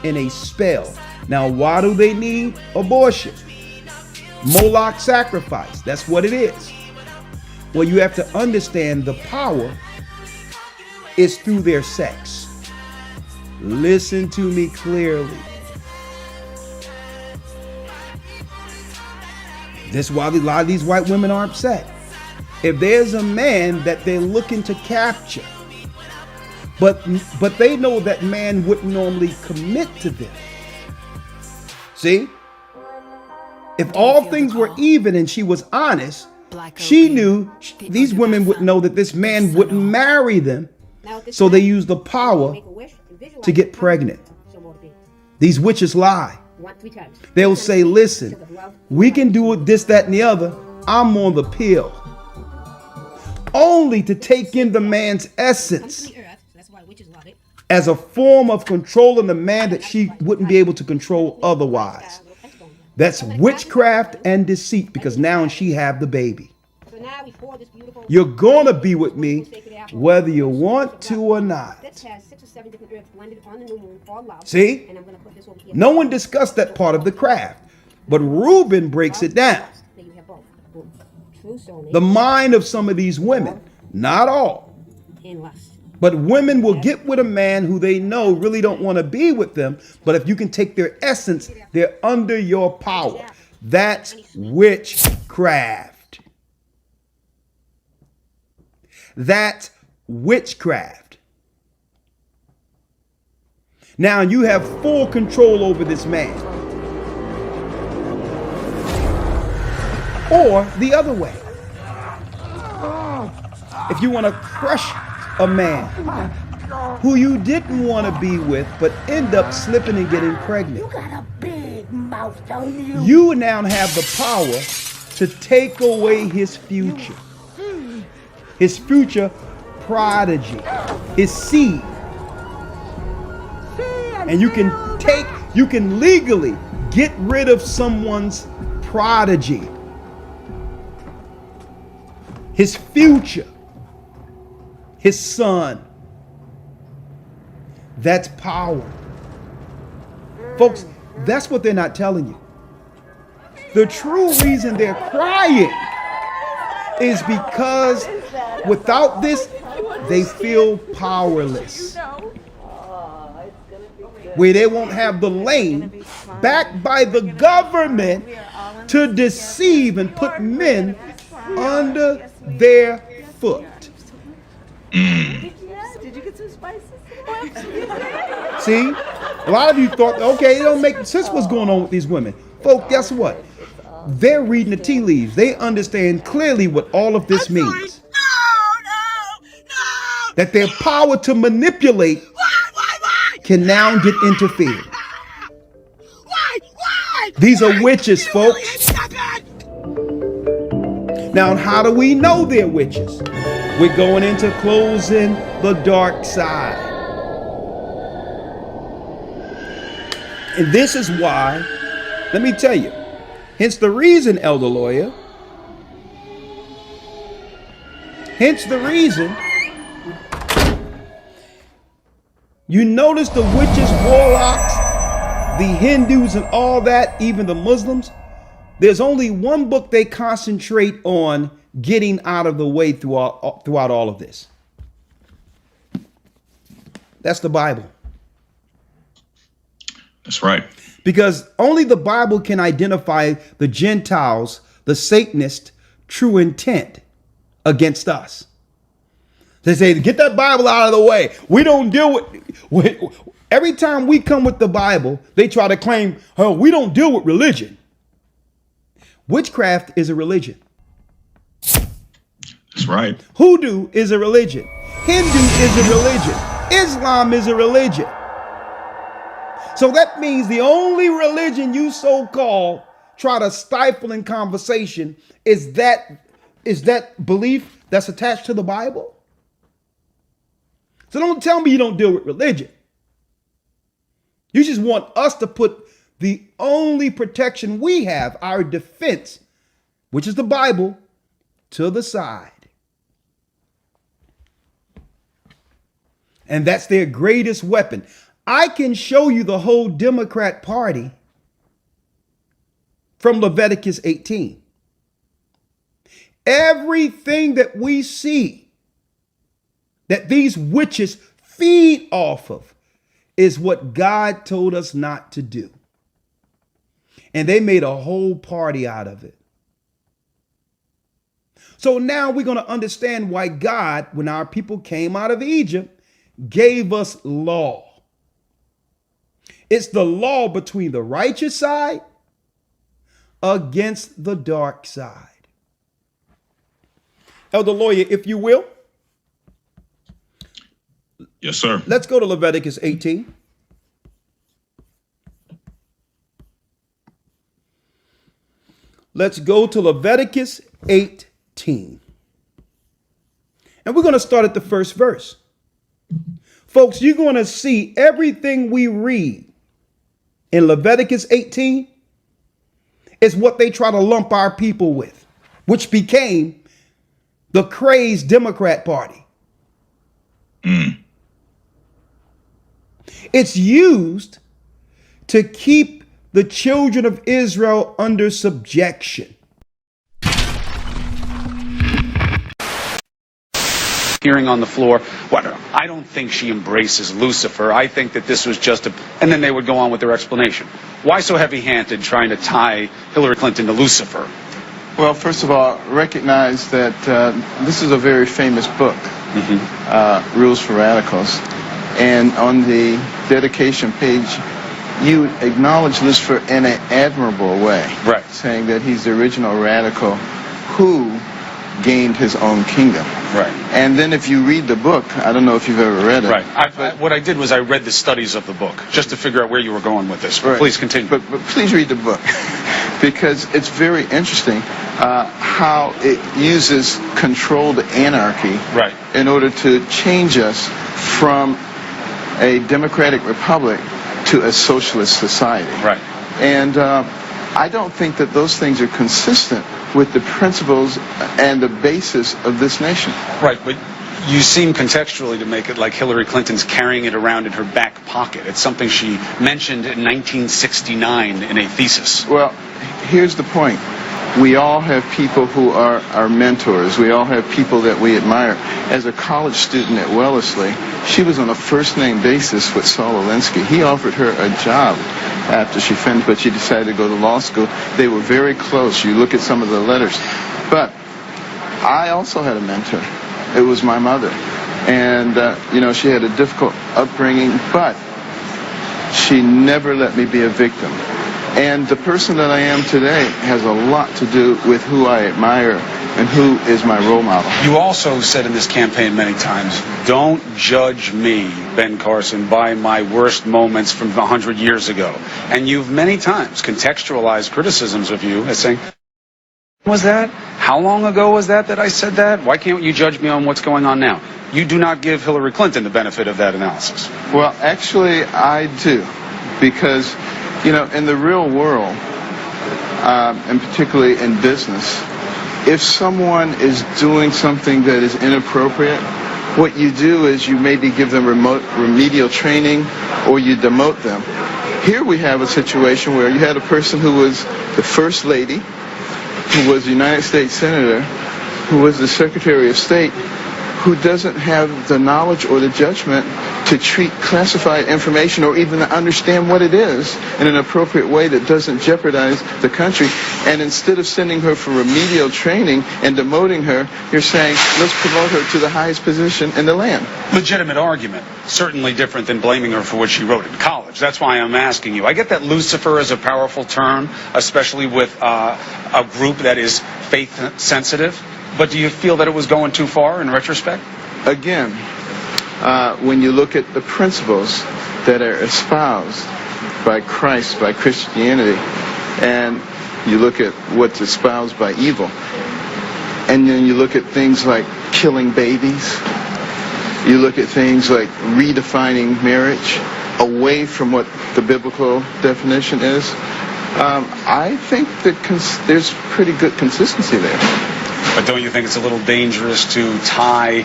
Speaker 1: in a spell. Now, why do they need abortion? Moloch sacrifice. That's what it is. Well, you have to understand the power is through their sex. Listen to me clearly. That's why a lot of these white women are upset. If there's a man that they're looking to capture, but they know that man wouldn't normally commit to them. See? If all things were even and she was honest, she knew these women would know that this man wouldn't marry them. So they use the power to get pregnant. These witches lie. They'll say, listen, we can do it, this, that, and the other. I'm on the pill. Only to take in the man's essence as a form of controlling the man that she wouldn't be able to control otherwise. That's witchcraft and deceit, because now she have the baby. You're gonna be with me whether you want to or not. See? No one discussed that part of the craft, but Reuben breaks it down. The mind of some of these women, not all, but women will get with a man who they know really don't want to be with them, but if you can take their essence, they're under your power. That's witchcraft. That's witchcraft. Now you have full control over this man. Or the other way. If you want to crush a man who you didn't want to be with, but end up slipping and getting pregnant. You got a big mouth, don't you? You now have the power to take away his future. His future prodigy. His seed. And you can legally get rid of someone's prodigy. His future. His son. That's power. Folks, that's what they're not telling you. The true reason they're crying is because without this, they feel powerless. Where they won't have the lane backed by the government to deceive and put men under their foot.
Speaker 9: Did you get some spices?
Speaker 1: See, a lot of you thought, okay, it don't make sense what's going on with these women. Folks, guess what? They're reading the tea leaves. They understand clearly what all of this means. That their power to manipulate can now get interfered. These are witches, folks. Now, how do we know they're witches? We're going into closing the dark side. And this is why, let me tell you, hence the reason, Elder Lawyer, hence the reason you notice the witches, warlocks, the Hindus and all that, even the Muslims, there's only one book they concentrate on getting out of the way throughout all of this. That's the Bible.
Speaker 2: That's right.
Speaker 1: Because only the Bible can identify the Gentiles, the Satanist, true intent against us. They say, get that Bible out of the way. We don't deal with every time we come with the Bible, they try to claim, oh, we don't deal with religion. Witchcraft is a religion.
Speaker 2: That's right.
Speaker 1: Hoodoo is a religion. Hindu is a religion. Islam is a religion. So that means the only religion you so-called try to stifle in conversation is that belief that's attached to the Bible. So don't tell me you don't deal with religion. You just want us to put the only protection we have, our defense, which is the Bible, to the side. And that's their greatest weapon. I can show you the whole Democrat Party from Leviticus 18. Everything that we see that these witches feed off of is what God told us not to do. And they made a whole party out of it. So now we're going to understand why God, when our people came out of Egypt, gave us law. It's the law between the righteous side against the dark side. Elder Lawyer, if you will.
Speaker 2: Yes, sir.
Speaker 1: Let's go to Leviticus 18. Let's go to Leviticus 18. And we're going to start at the first verse. Folks, you're going to see everything we read in Leviticus 18 is what they try to lump our people with, which became the crazed Democrat Party. It's used to keep the children of Israel under subjection.
Speaker 20: Hearing on the floor, I don't think she embraces Lucifer. I think that this was just a... And then they would go on with their explanation. Why so heavy-handed trying to tie Hillary Clinton to Lucifer?
Speaker 12: Well, first of all, recognize that this is a very famous book, Rules for Radicals. And on the dedication page, you acknowledge Lucifer in an admirable way. Right. Saying that he's the original radical who gained his own kingdom. Right. And then if you read the book, I don't know if you've ever read it.
Speaker 20: Right. What I did was I read the studies of the book, just to figure out where you were going with this. Right. Please continue.
Speaker 12: But please read the book, because it's very interesting how it uses controlled anarchy in order to change us from a democratic republic to a socialist society. Right. And I don't think that those things are consistent with the principles and the basis of this nation.
Speaker 20: Right, but you seem contextually to make it like Hillary Clinton's carrying it around in her back pocket. It's something she mentioned in 1969 in a thesis.
Speaker 12: Well, here's the point. We all have people who are our mentors. We all have people that we admire. As a college student at Wellesley, she was on a first-name basis with Saul Alinsky. He offered her a job after she finished, but she decided to go to law school. They were very close. You look at some of the letters. But I also had a mentor. It was my mother. And, she had a difficult upbringing, but she never let me be a victim. And the person that I am today has a lot to do with who I admire and who is my role model.
Speaker 20: You also said in this campaign many times, don't judge me, Ben Carson, by my worst moments from 100 years ago. And you've many times contextualized criticisms of you as saying, was that? How long ago was that I said that? Why can't you judge me on what's going on now? You do not give Hillary Clinton the benefit of that analysis.
Speaker 12: Well, actually, I do. Because, in the real world, and particularly in business, if someone is doing something that is inappropriate, what you do is you maybe give them remedial training or you demote them. Here we have a situation where you had a person who was the First Lady, who was the United States Senator, who was the Secretary of State, who doesn't have the knowledge or the judgment to treat classified information or even to understand what it is in an appropriate way that doesn't jeopardize the country. And instead of sending her for remedial training and demoting her, you're saying, let's promote her to the highest position in the land.
Speaker 20: Legitimate argument. Certainly different than blaming her for what she wrote in college. That's why I'm asking you. I get that Lucifer is a powerful term, especially with a group that is faith sensitive. But do you feel that it was going too far in retrospect?
Speaker 12: Again, when you look at the principles that are espoused by Christ, by Christianity, and you look at what's espoused by evil, and then you look at things like killing babies, you look at things like redefining marriage away from what the biblical definition is, I think that there's pretty good consistency there.
Speaker 20: But don't you think it's a little dangerous to tie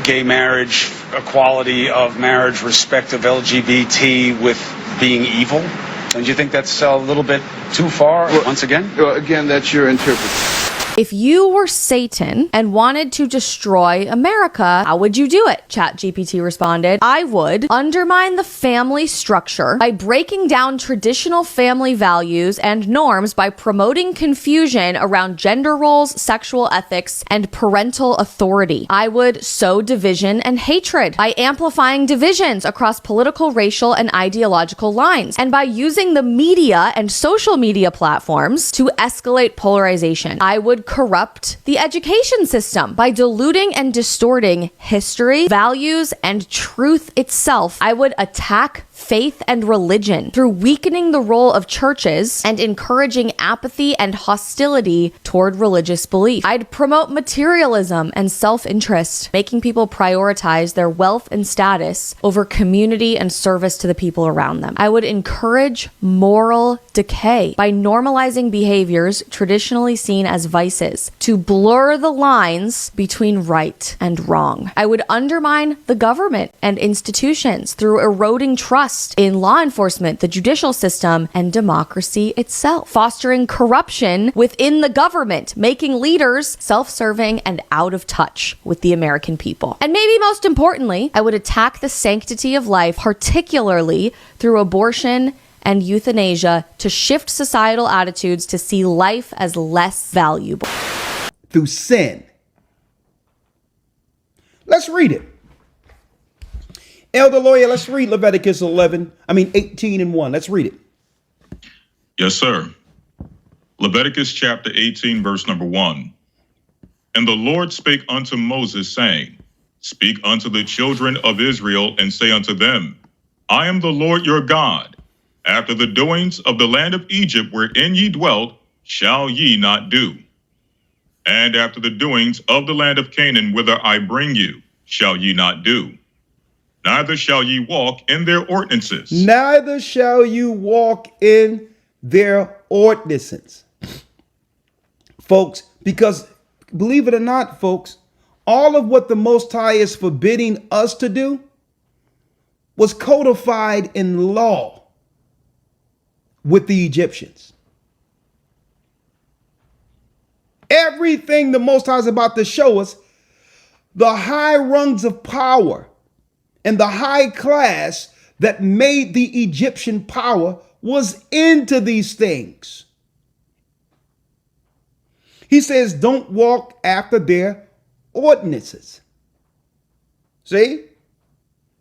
Speaker 20: gay marriage, equality of marriage, respect of LGBT with being evil? Don't you think that's a little bit too far, once again?
Speaker 12: Well, again, that's your interpretation.
Speaker 21: If you were Satan and wanted to destroy America, how would you do it? ChatGPT responded, I would undermine the family structure by breaking down traditional family values and norms by promoting confusion around gender roles, sexual ethics, and parental authority. I would sow division and hatred by amplifying divisions across political, racial, and ideological lines, and by using the media and social media platforms to escalate polarization. I would corrupt the education system by diluting and distorting history, values, and truth itself. I would attack faith and religion through weakening the role of churches and encouraging apathy and hostility toward religious belief. I'd promote materialism and self-interest, making people prioritize their wealth and status over community and service to the people around them. I would encourage moral decay by normalizing behaviors traditionally seen as vices to blur the lines between right and wrong. I would undermine the government and institutions through eroding trust in law enforcement, the judicial system, and democracy itself, fostering corruption within the government, making leaders self-serving and out of touch with the American people. And maybe most importantly, I would attack the sanctity of life, particularly through abortion and euthanasia, to shift societal attitudes to see life as less valuable.
Speaker 1: Through sin. Let's read it. Elder Lawyer, let's read Leviticus 18 and 1. Let's read it.
Speaker 2: Yes, sir. Leviticus chapter 18, verse number 1. And the Lord spake unto Moses, saying, Speak unto the children of Israel, and say unto them, I am the Lord your God. After the doings of the land of Egypt wherein ye dwelt, shall ye not do. And after the doings of the land of Canaan whither I bring you, shall ye not do. Neither shall ye walk in their ordinances.
Speaker 1: Neither shall you walk in their ordinances. Folks, because believe it or not, folks, all of what the Most High is forbidding us to do was codified in law with the Egyptians. Everything the Most High is about to show us, the high rungs of power and the high class that made the Egyptian power was into these things. He says, don't walk after their ordinances. See?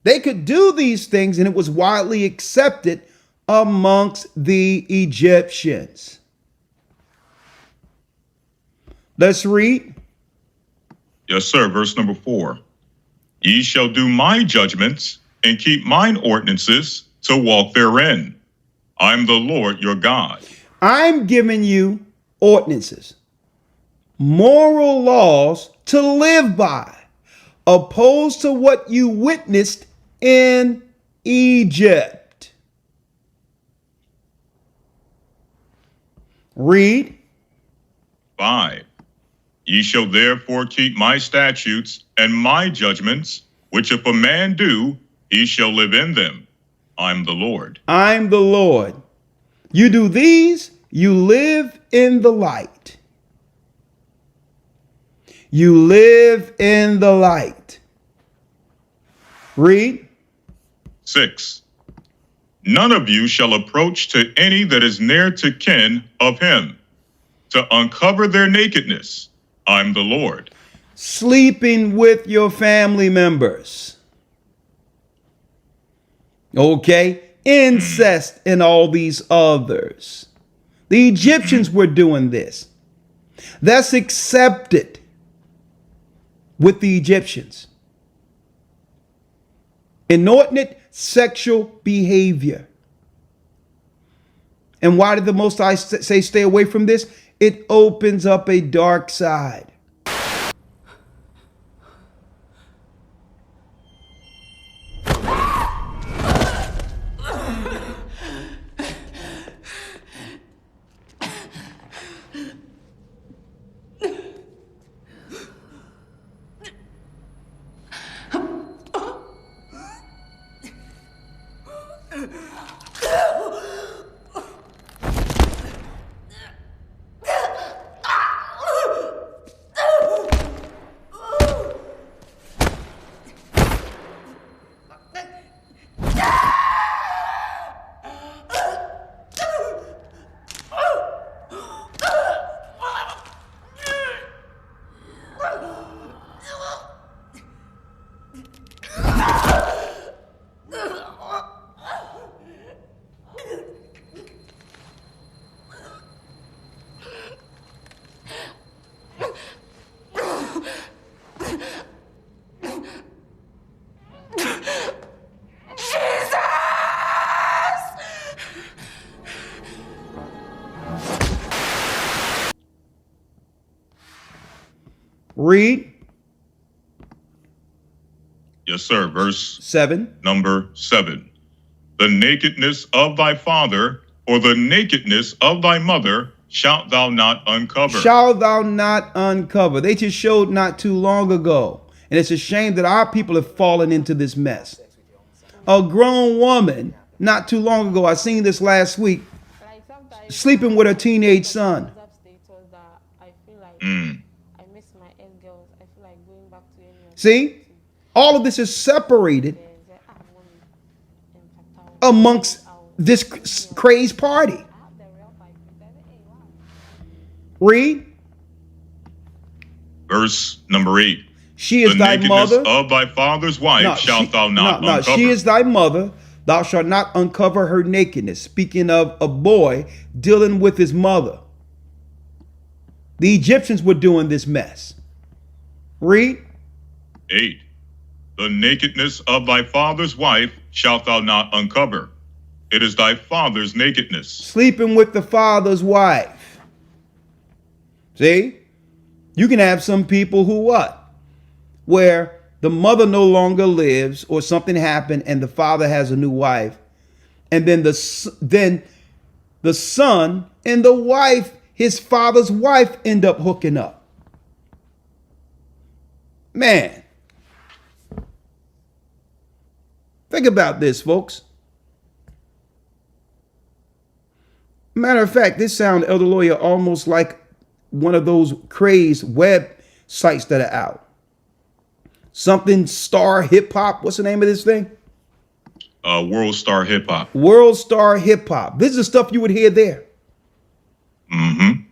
Speaker 1: They could do these things and it was widely accepted amongst the Egyptians. Let's read.
Speaker 2: Yes, sir. Verse number 4. Ye shall do my judgments and keep mine ordinances to walk therein. I'm the Lord your God.
Speaker 1: I'm giving you ordinances, moral laws to live by, opposed to what you witnessed in Egypt. Read.
Speaker 2: 5. Ye shall therefore keep my statutes and my judgments, which if a man do, he shall live in them. I'm the Lord.
Speaker 1: I'm the Lord. You do these, you live in the light. You live in the light. Read.
Speaker 2: 6. None of you shall approach to any that is near to kin of him, to uncover their nakedness. I'm the Lord.
Speaker 1: Sleeping with your family members. Okay? Incest and all these others. The Egyptians were doing this. That's accepted with the Egyptians. Inordinate sexual behavior. And why did the Most High say stay away from this? It opens up a dark side. Read.
Speaker 2: Yes, sir. Verse
Speaker 1: 7.
Speaker 2: number 7. The nakedness of thy father or the nakedness of thy mother shalt thou not uncover.
Speaker 1: Shall thou not uncover. They just showed not too long ago. And it's a shame that our people have fallen into this mess. A grown woman, not too long ago, I seen this last week, sleeping with her teenage son. See? All of this is separated amongst this crazed party. Read.
Speaker 2: Verse number 8.
Speaker 1: She is
Speaker 2: the
Speaker 1: thy
Speaker 2: nakedness
Speaker 1: mother.
Speaker 2: of thy father's wife shalt thou not uncover.
Speaker 1: She is thy mother. Thou shalt not uncover her nakedness. Speaking of a boy dealing with his mother. The Egyptians were doing this mess. Read.
Speaker 2: 8. The nakedness of thy father's wife shalt thou not uncover. It is thy father's nakedness.
Speaker 1: Sleeping with the father's wife. See? You can have some people who what? Where the mother no longer lives or something happened and the father has a new wife. And then the son and the wife, his father's wife, end up hooking up. Man. Think about this, folks. Matter of fact, this sounds, Elder Lawyer, almost like one of those crazed web sites that are out. Something Star Hip Hop. What's the name of this thing?
Speaker 2: World Star Hip Hop.
Speaker 1: World Star Hip Hop. This is the stuff you would hear there.
Speaker 2: Mm-hmm.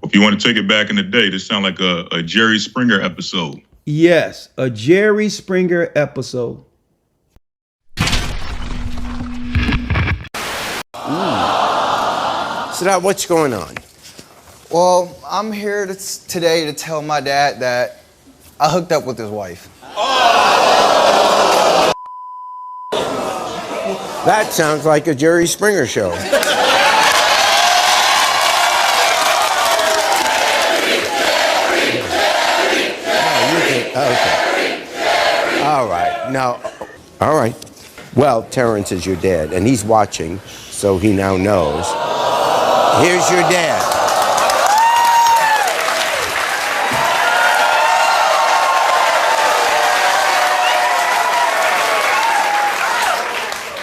Speaker 2: If you want to take it back in the day, this sounds like a Jerry Springer episode.
Speaker 1: Yes, a Jerry Springer episode.
Speaker 3: So now what's going on? Well, I'm here today to tell my dad that I hooked up with his wife.
Speaker 22: That sounds like a Jerry Springer show. Okay. All right. Now, all right. Well, Terrence is your dad, and he's watching, so he now knows. Here's your dad.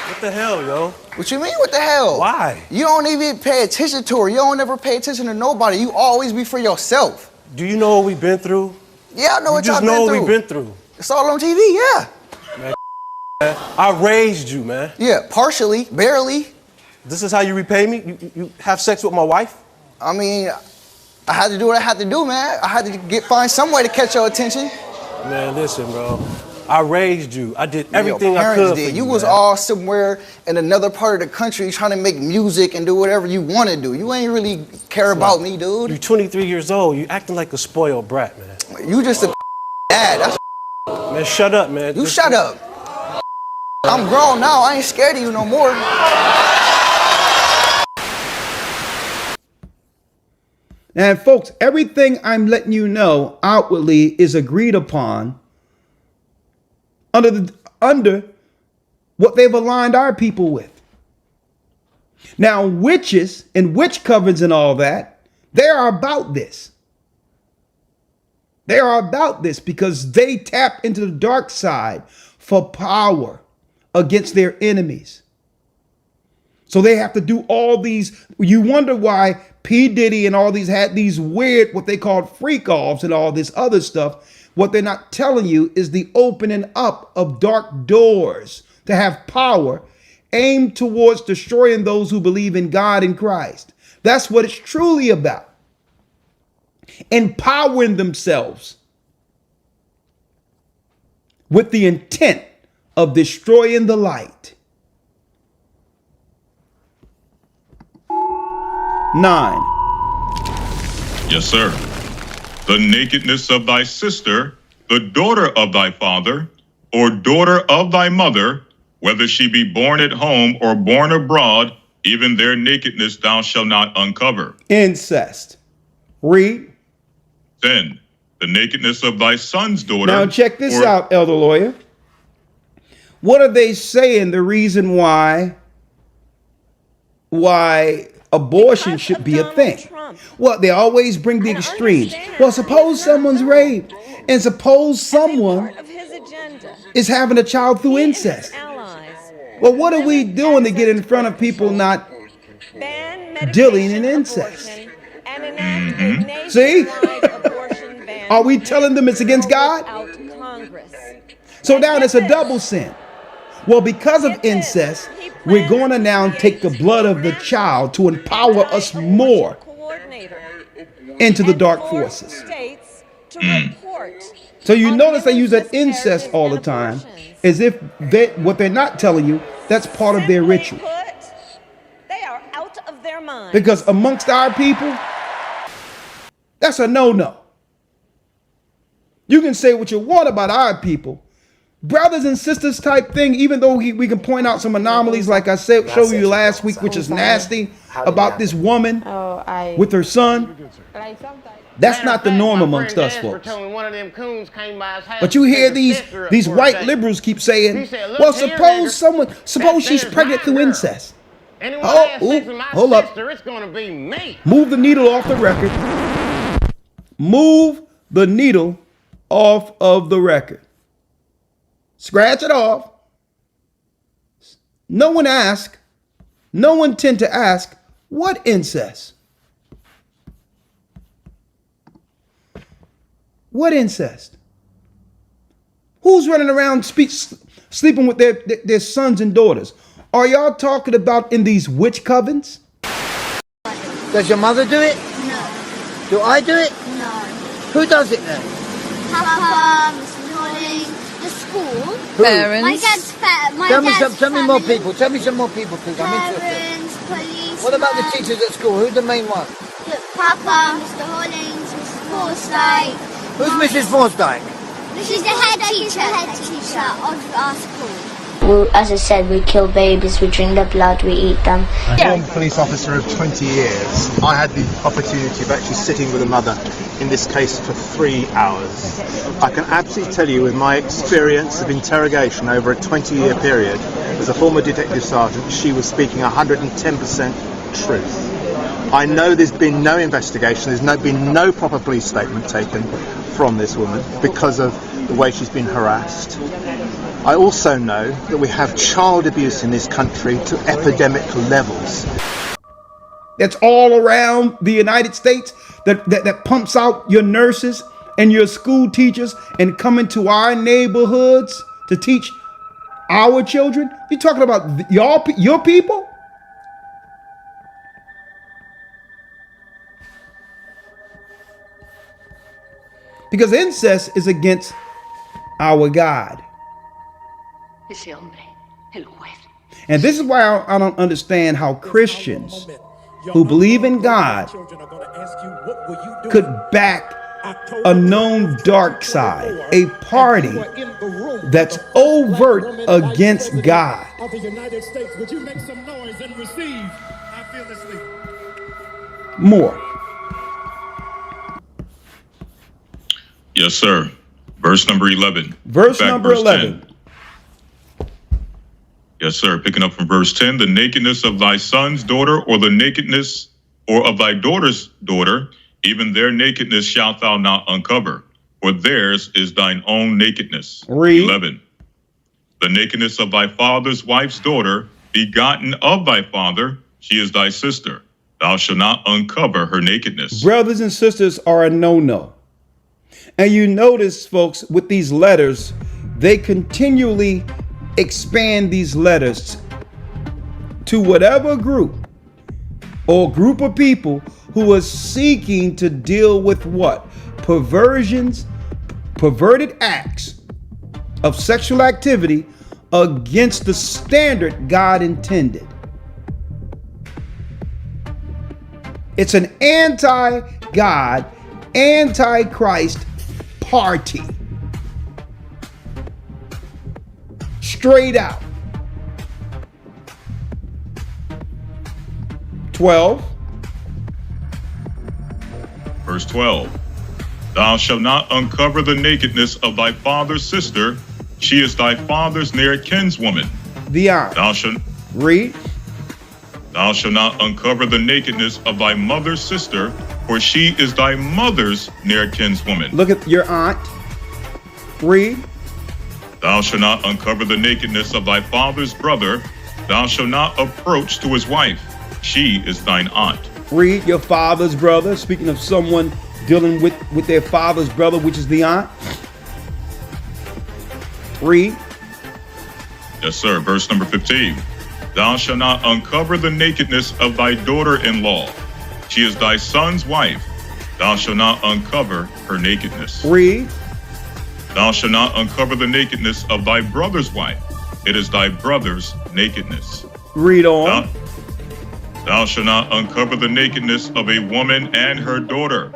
Speaker 3: What the hell, yo? What you mean, what the hell? Why? You don't even pay attention to her. You don't ever pay attention to nobody. You always be for yourself.
Speaker 23: Do you know what we've been through?
Speaker 3: Yeah, I know what y'all been through.
Speaker 23: You just know what we've been through.
Speaker 3: It's all on TV, yeah.
Speaker 23: Man, I raised you, man.
Speaker 3: Yeah, partially, barely.
Speaker 23: This is how you repay me? You have sex with my wife?
Speaker 3: I mean, I had to do what I had to do, man. I had to find some way to catch your attention.
Speaker 23: Man, listen, bro. I raised you. I did everything
Speaker 3: your
Speaker 23: I
Speaker 3: parents
Speaker 23: could
Speaker 3: did.
Speaker 23: for
Speaker 3: You
Speaker 23: you,
Speaker 3: was
Speaker 23: man.
Speaker 3: all somewhere in another part of the country trying to make music and do whatever you want to do. You ain't really care about me, dude.
Speaker 23: You're 23 years old. You acting like a spoiled brat, man.
Speaker 3: You just a dad. That's
Speaker 23: man, shut up, man.
Speaker 3: You shut up. I'm grown now. I ain't scared of you no more.
Speaker 1: And folks, everything I'm letting you know outwardly is agreed upon under what they've aligned our people with. Now, witches and witch covens and all that, they are about this. They are about this because they tap into the dark side for power against their enemies. So they have to do all these. You wonder why P. Diddy and all these had these weird, what they called freak offs and all this other stuff. What they're not telling you is the opening up of dark doors to have power aimed towards destroying those who believe in God and Christ. That's what it's truly about. Empowering themselves with the intent of destroying the light. 9.
Speaker 2: Yes, sir. The nakedness of thy sister, the daughter of thy father, or daughter of thy mother, whether she be born at home or born abroad, even their nakedness thou shalt not uncover.
Speaker 1: Incest. Read.
Speaker 2: 10. the nakedness of thy son's daughter.
Speaker 1: Now check this out, elder lawyer. What are they saying the reason why abortion should be a thing? Well, they always bring the extremes. Well, suppose someone's raped, and suppose someone is having a child through incest. Well, what are we doing to get in front of people not dealing in incest? See? Are we telling them it's against God? So now it's a double sin. Well, because of incest, we're going to now take the blood of the child to empower us more into the dark forces. So you notice they use that incest all the time, as if what they're not telling you, that's part of their ritual.
Speaker 13: They are out of their mind.
Speaker 1: Because amongst our people, that's a no-no. You can say what you want about our people. Brothers and sisters type thing, even though we can point out some anomalies like I said, showed you last week, which is nasty, about this woman with her son. That's not the norm amongst us folks. But you hear these white liberals keep saying, well, suppose she's pregnant through incest. Hold up. Move the needle off the record. Move the needle off of the record. Scratch it off. No one tend to ask, what incest? What incest? Who's running around sleeping with their sons and daughters? Are y'all talking about in these witch covens?
Speaker 4: Does your mother do it?
Speaker 5: No.
Speaker 4: Do I do it?
Speaker 5: No.
Speaker 4: Who does it then?
Speaker 5: Papa, Mr. Holding, the school.
Speaker 4: Who?
Speaker 5: Parents.
Speaker 4: Tell me more people. Tell me some more people, please. I'm interested.
Speaker 5: Parents, police.
Speaker 4: What about the teachers at school? Who's the main one?
Speaker 5: Papa, Mr. Holdings, Mrs. Forsyth.
Speaker 4: Who's Mrs. Forsyth?
Speaker 5: She's the head teacher of our school.
Speaker 7: Well, as I said, we kill babies, we drink their blood, we eat them.
Speaker 24: I'm a police officer of 20 years. I had the opportunity of actually sitting with a mother in this case for 3 hours. I can absolutely tell you with my experience of interrogation over a 20-year period, as a former detective sergeant, she was speaking 110% truth. I know there's been no investigation, been no proper police statement taken from this woman because of the way she's been harassed. I also know that we have child abuse in this country to epidemic levels.
Speaker 1: That's all around the United States that pumps out your nurses and your school teachers and come into our neighborhoods to teach our children. You talking about your people? Because incest is against our God. And this is why I don't understand how Christians who believe in God could back a known dark side, a party that's overt against God. More.
Speaker 2: Yes, sir. Verse number 11.
Speaker 1: Verse number 11.
Speaker 2: 10. Yes, sir. Picking up from verse 10, the nakedness of thy son's daughter, or the nakedness, or of thy daughter's daughter, even their nakedness shalt thou not uncover, for theirs is thine own nakedness.
Speaker 1: Read.
Speaker 2: 11. The nakedness of thy father's wife's daughter, begotten of thy father, she is thy sister. Thou shalt not uncover her nakedness.
Speaker 1: Brothers and sisters are a no-no. And you notice, folks, with these letters, they continually expand these letters to whatever group or group of people who are seeking to deal with what? Perversions, perverted acts of sexual activity against the standard God intended. It's an anti-God, anti-Christ party. Straight out. 12.
Speaker 2: Verse 12. Thou shalt not uncover the nakedness of thy father's sister. She is thy father's near kinswoman.
Speaker 1: The aunt.
Speaker 2: Thou shalt
Speaker 1: Read.
Speaker 2: Thou shalt not uncover the nakedness of thy mother's sister, for she is thy mother's near kinswoman.
Speaker 1: Look at your aunt. Read.
Speaker 2: Thou shalt not uncover the nakedness of thy father's brother. Thou shalt not approach to his wife. She is thine aunt.
Speaker 1: Read. Your father's brother. Speaking of someone dealing with their father's brother, which is the aunt. Read.
Speaker 2: Yes, sir. Verse number 15. Thou shalt not uncover the nakedness of thy daughter-in-law. She is thy son's wife. Thou shalt not uncover her nakedness.
Speaker 1: Read.
Speaker 2: Thou shalt not uncover the nakedness of thy brother's wife. It is thy brother's nakedness.
Speaker 1: Read on.
Speaker 2: Thou shalt not uncover the nakedness of a woman and her daughter.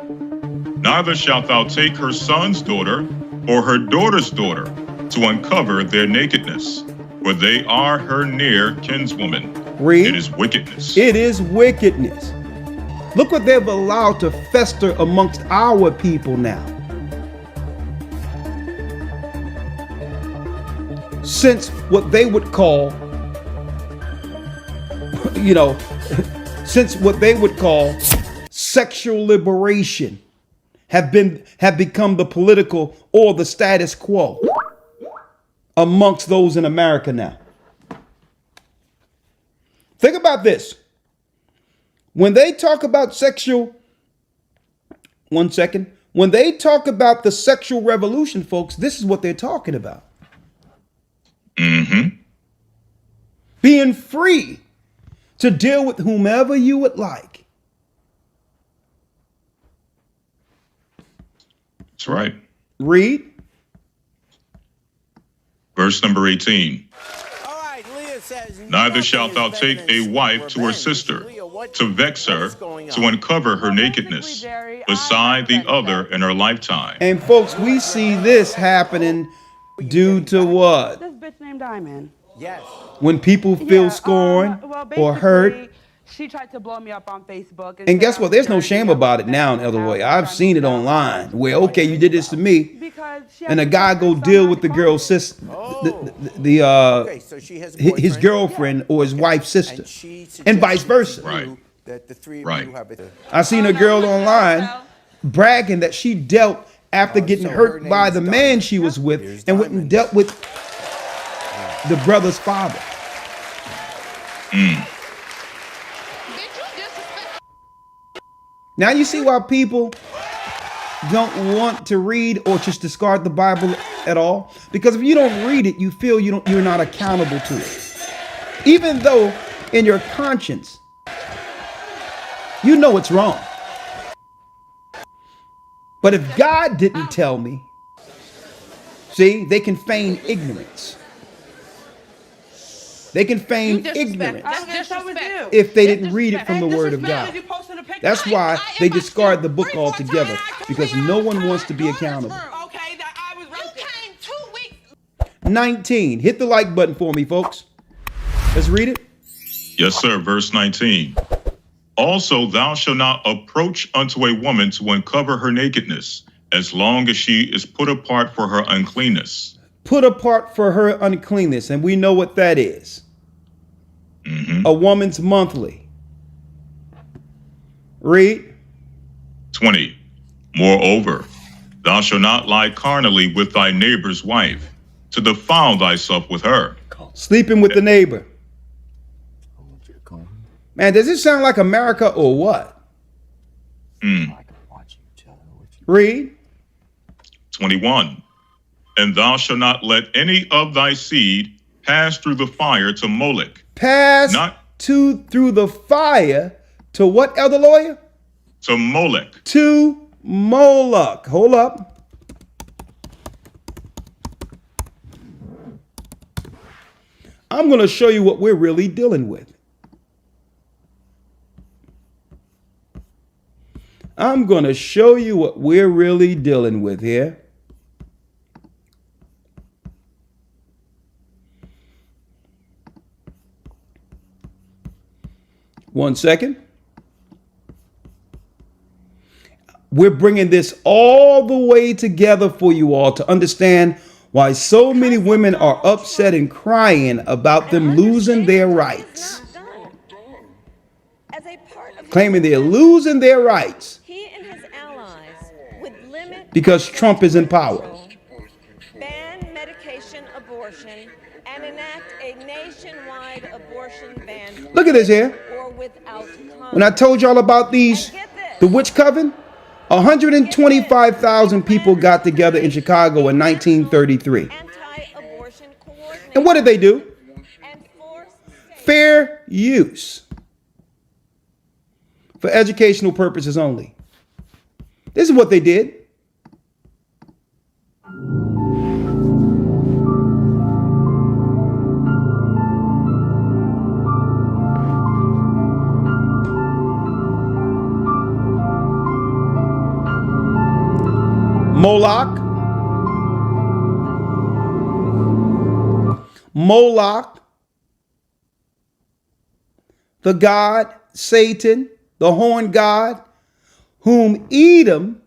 Speaker 2: Neither shalt thou take her son's daughter or her daughter's daughter to uncover their nakedness, for they are her near kinswoman.
Speaker 1: Read.
Speaker 2: It is wickedness.
Speaker 1: It is wickedness. Look what they've allowed to fester amongst our people now. Since what they would call, since what they would call sexual liberation have become the political or the status quo amongst those in America now. Think about this. When they talk about when they talk about the sexual revolution, folks, this is what they're talking about.
Speaker 2: Mm-hmm.
Speaker 1: Being free to deal with whomever you would like.
Speaker 2: That's right.
Speaker 1: Read.
Speaker 2: Verse number 18. Neither shalt thou take a wife to her sister, to vex her, to uncover her nakedness, beside the other in her lifetime.
Speaker 1: And folks, we see this happening due to what?
Speaker 6: This bitch named Diamond.
Speaker 4: Yes.
Speaker 1: When people feel scorned or hurt.
Speaker 6: She tried to blow me up on Facebook.
Speaker 1: And guess what? There's no shame about it now in Elderwood. I've seen it online where, okay, you did this to me. And a guy go deal with the girl's sister, his girlfriend or his wife's sister, and vice versa.
Speaker 2: Right.
Speaker 1: I seen a girl online bragging that she dealt after getting hurt by the man she was with and went and dealt with the brother's father. Now you see why people don't want to read or just discard the Bible at all? Because if you don't read it, you feel you're not accountable to it. Even though in your conscience, you know it's wrong. But if God didn't tell me, see, they can feign ignorance. They can feign ignorance if they didn't read it from the Word of God. That's why they discard the book altogether, because no one wants to be accountable. 19. Hit the like button for me, folks. Let's read it.
Speaker 2: Yes, sir. Verse 19. Also, thou shalt not approach unto a woman to uncover her nakedness, as long as she is put apart for her uncleanness.
Speaker 1: Put apart for her uncleanness, and we know what that is.
Speaker 2: Mm-hmm.
Speaker 1: A woman's monthly. Read.
Speaker 2: 20. Moreover, thou shalt not lie carnally with thy neighbor's wife, to defile thyself with her.
Speaker 1: Sleeping with the neighbor. Man, does it sound like America or what? Read.
Speaker 2: 21. And thou shalt not let any of thy seed pass through the fire to Molech.
Speaker 1: Through the fire to what, Elder Lawyer?
Speaker 2: To Molech.
Speaker 1: To Moloch. Hold up. I'm going to show you what we're really dealing with. I'm going to show you what we're really dealing with here. One second. We're bringing this all the way together for you all to understand why so many women are upset and crying about them losing their rights. Claiming they're losing their rights because Trump is in power.
Speaker 13: Ban medication abortion and enact a nationwide abortion ban.
Speaker 1: Look at this here.
Speaker 13: Or without
Speaker 1: When I told y'all about the witch coven, 125,000 people got together in Chicago in 1933. And what did they do? Fair use. For educational purposes only. This is what they did. Moloch, the god, Satan, the horn god, whom Edom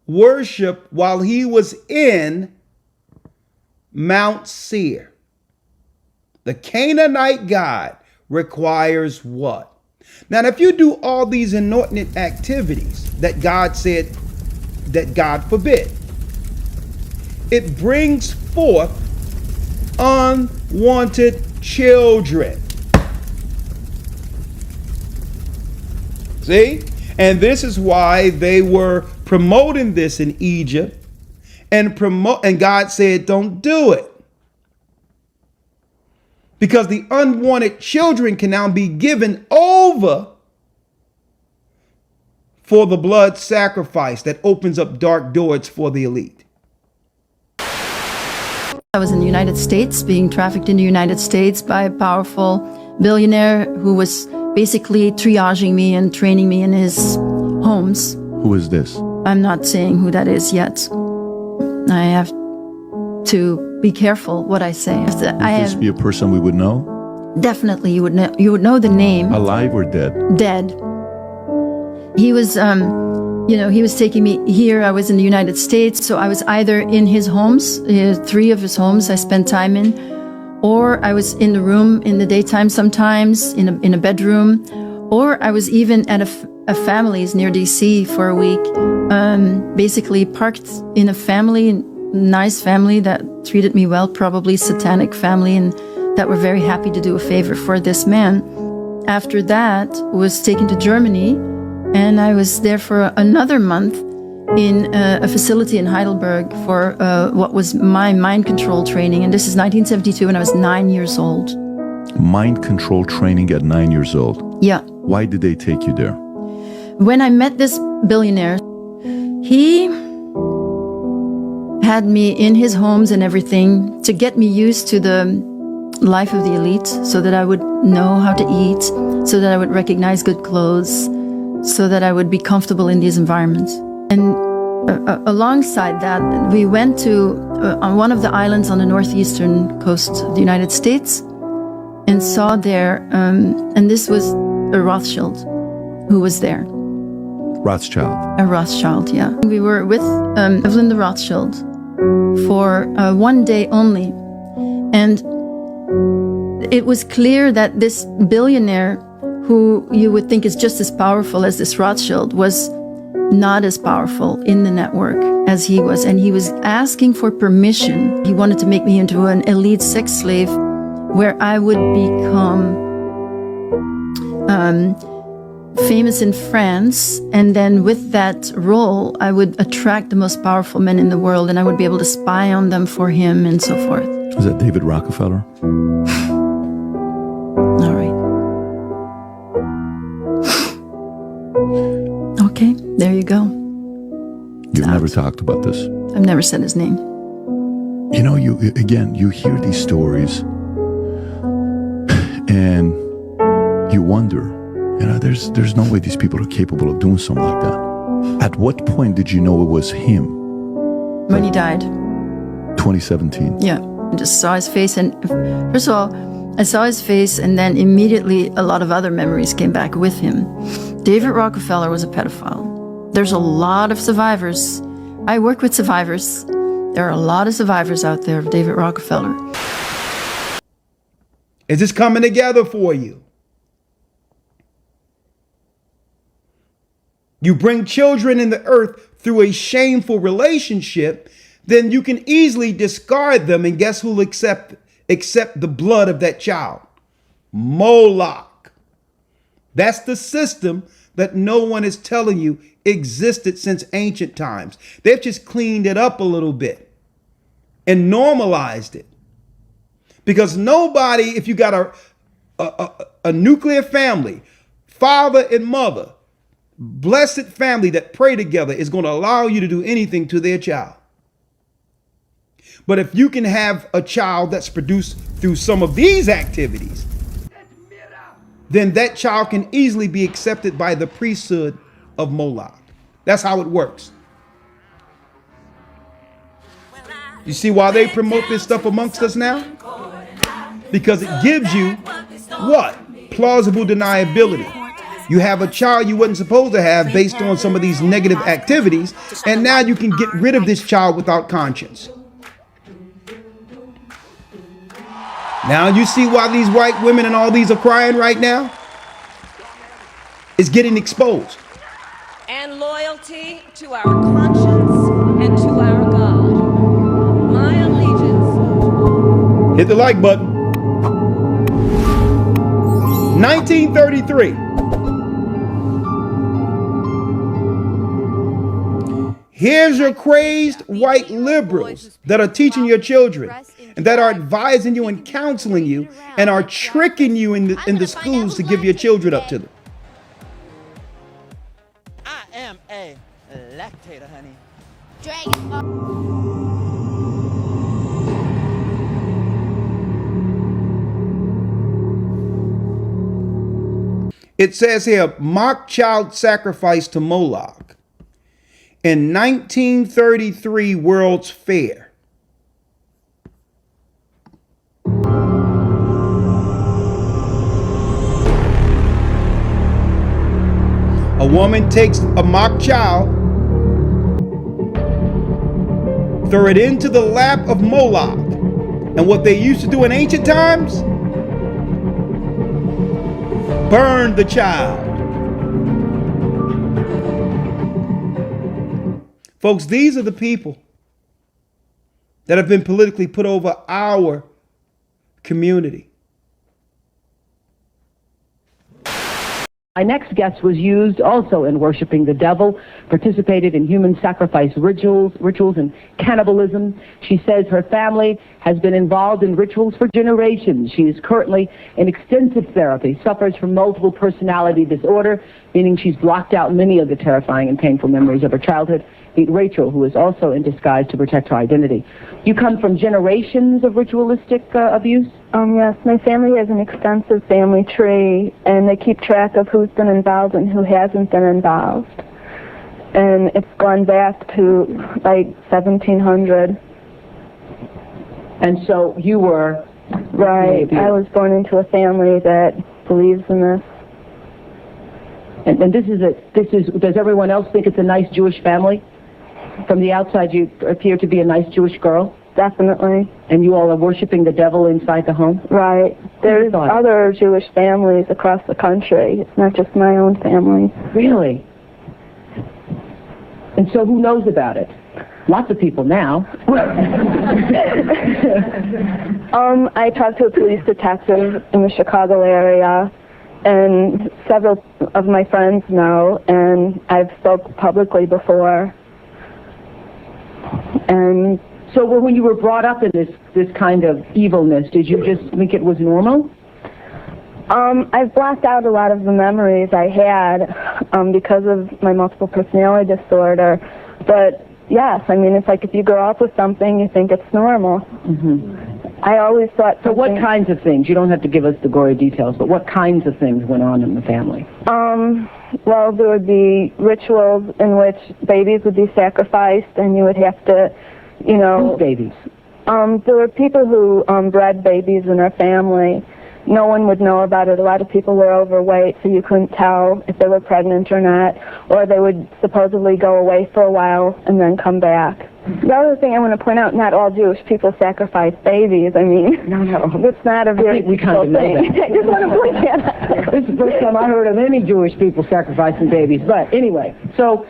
Speaker 1: worshiped while he was in Mount Seir. The Canaanite god requires what? Now, if you do all these inordinate activities that God said that God forbid, it brings forth unwanted children. See? And this is why they were promoting this in Egypt, and God said, don't do it. Because the unwanted children can now be given over for the blood sacrifice that opens up dark doors for the elite.
Speaker 8: I was in the United States, being trafficked in the United States by a powerful billionaire who was basically triaging me and training me in his homes.
Speaker 10: Who is this?
Speaker 8: I'm not saying who that is yet. I have to be careful what I say.
Speaker 10: Would this be a person we would know?
Speaker 8: Definitely, you would know the name.
Speaker 10: Alive or dead?
Speaker 8: Dead. He was, he was taking me here. I was in the United States, so I was either in his homes, 3 of his homes I spent time in, or I was in the room in the daytime sometimes, in a bedroom, or I was even at a family's near DC for a week, basically parked in a family, nice family that treated me well, probably satanic family, and that were very happy to do a favor for this man. After that, was taken to Germany, and I was there for another month in a facility in Heidelberg for what was my mind control training. And this is 1972, and I was 9 years old.
Speaker 10: Mind control training at 9 years old?
Speaker 8: Yeah.
Speaker 10: Why did they take you there?
Speaker 8: When I met this billionaire, he had me in his homes and everything to get me used to the life of the elite, so that I would know how to eat, so that I would recognize good clothes, so that I would be comfortable in these environments. And alongside that, we went to on one of the islands on the northeastern coast of the United States and saw there, and this was a Rothschild who was there.
Speaker 10: Rothschild.
Speaker 8: A Rothschild, yeah. We were with Evelyn the Rothschild for 1 day only. And it was clear that this billionaire, who you would think is just as powerful as this Rothschild, was not as powerful in the network as he was. And he was asking for permission. He wanted to make me into an elite sex slave where I would become famous in France. And then with that role, I would attract the most powerful men in the world, and I would be able to spy on them for him and so forth.
Speaker 10: Was that David Rockefeller?
Speaker 8: All right. Okay, there you go.
Speaker 10: You've never talked about this.
Speaker 8: I've never said his name.
Speaker 10: You know, you hear these stories and you wonder, there's no way these people are capable of doing something like that. At what point did you know it was him?
Speaker 8: When he died.
Speaker 10: 2017.
Speaker 8: Yeah, I just saw his face, and first of all, I saw his face, and then immediately a lot of other memories came back with him. David Rockefeller was a pedophile. there's a lot of survivors. I work with survivors. There are a lot of survivors out there of David Rockefeller.
Speaker 1: Is this coming together for you? You bring children in the earth through a shameful relationship, then you can easily discard them, and guess who'll accept the blood of that child? Moloch. That's the system that no one is telling you existed since ancient times. They've just cleaned it up a little bit and normalized it. Because nobody, if you got a nuclear family, father and mother, blessed family that pray together, is going to allow you to do anything to their child. But if you can have a child that's produced through some of these activities, then that child can easily be accepted by the priesthood of Moloch. That's how it works. You see why they promote this stuff amongst us now? Because it gives you what? Plausible deniability. You have a child you wasn't supposed to have based on some of these negative activities, and now you can get rid of this child without conscience. Now you see why these white women and all these are crying right now? It's getting exposed.
Speaker 13: And loyalty to our conscience and to our God. My allegiance.
Speaker 1: Hit the like button. 1933. Here's your crazed white liberals that are teaching your children and that are advising you and counseling you and are tricking you in the schools to give your children up to them.
Speaker 4: I am a lactator, honey.
Speaker 1: It says here, mock child sacrifice to Moloch. In 1933 World's Fair, a woman takes a mock child, throw it into the lap of Moloch, and what they used to do in ancient times, burn the child. Folks, these are the people that have been politically put over our community.
Speaker 11: My next guest was used also in worshiping the devil, participated in human sacrifice rituals and cannibalism. She says her family has been involved in rituals for generations. She is currently in extensive therapy, suffers from multiple personality disorder, meaning she's blocked out many of the terrifying and painful memories of her childhood. Meet Rachel, who is also in disguise to protect her identity. You come from generations of ritualistic abuse?
Speaker 14: Yes, my family has an extensive family tree, and they keep track of who's been involved and who hasn't been involved. And it's gone back to like 1700.
Speaker 11: And so you were...
Speaker 14: Right, I was born into a family that believes in this.
Speaker 11: And does everyone else think it's a nice Jewish family? From the outside, you appear to be a nice Jewish girl.
Speaker 14: Definitely.
Speaker 11: And you all are worshiping the devil inside the home?
Speaker 14: Right. There's other Jewish families across the country. It's not just my own family.
Speaker 11: Really? And so who knows about it? Lots of people now.
Speaker 14: I talked to a police detective in the Chicago area, and several of my friends know, and I've spoke publicly before. And
Speaker 11: so when you were brought up in this kind of evilness, did you just think it was normal?
Speaker 14: I've blocked out a lot of the memories I had because of my multiple personality disorder. But yes, I mean, it's like if you grow up with something, you think it's normal.
Speaker 11: Mm-hmm.
Speaker 14: I always thought.
Speaker 11: So what kinds of things? You don't have to give us the gory details, but what kinds of things went on in the family?
Speaker 14: Well, there would be rituals in which babies would be sacrificed, and you would have to, you know...
Speaker 11: Whose babies?
Speaker 14: There were people who bred babies in our family, no one would know about it. A lot of people were overweight, so you couldn't tell if they were pregnant or not, or they would supposedly go away for a while and then come back. The other thing I want to point out, not all Jewish people sacrifice babies. I mean, no, that's not a very typical thing. I just want to point that out.
Speaker 11: This is the first time I heard of any Jewish people sacrificing babies. But anyway, so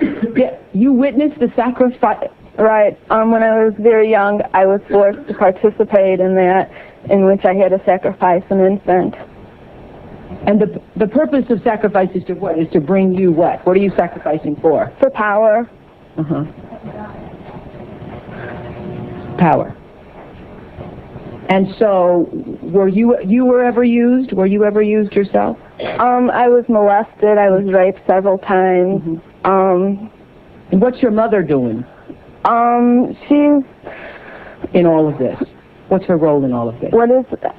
Speaker 11: you witnessed the sacrifice.
Speaker 14: Right. When I was very young, I was forced to participate in that, in which I had to sacrifice an infant.
Speaker 11: And the purpose of sacrifice is to what? Is to bring you what? What are you sacrificing for?
Speaker 14: For power.
Speaker 11: Uh-huh. Power. And so, were you ever used? Were you ever used yourself?
Speaker 14: I was molested. I was raped several times.
Speaker 11: And what's your mother doing?
Speaker 14: She's
Speaker 11: in all of this. What's her role in all of this?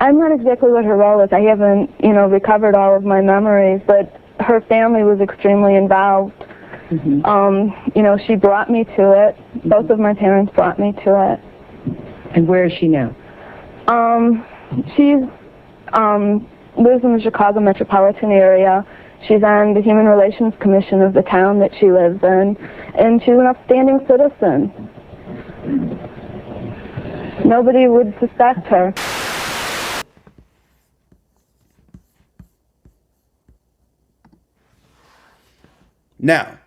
Speaker 14: I'm not exactly what her role is. I haven't, recovered all of my memories, but her family was extremely involved. Mm-hmm. She brought me to it. Mm-hmm. Both of my parents brought me to it.
Speaker 11: And where is she now?
Speaker 14: She lives in the Chicago metropolitan area. She's on the Human Relations Commission of the town that she lives in, and she's an upstanding citizen. Nobody would suspect her.
Speaker 1: Now,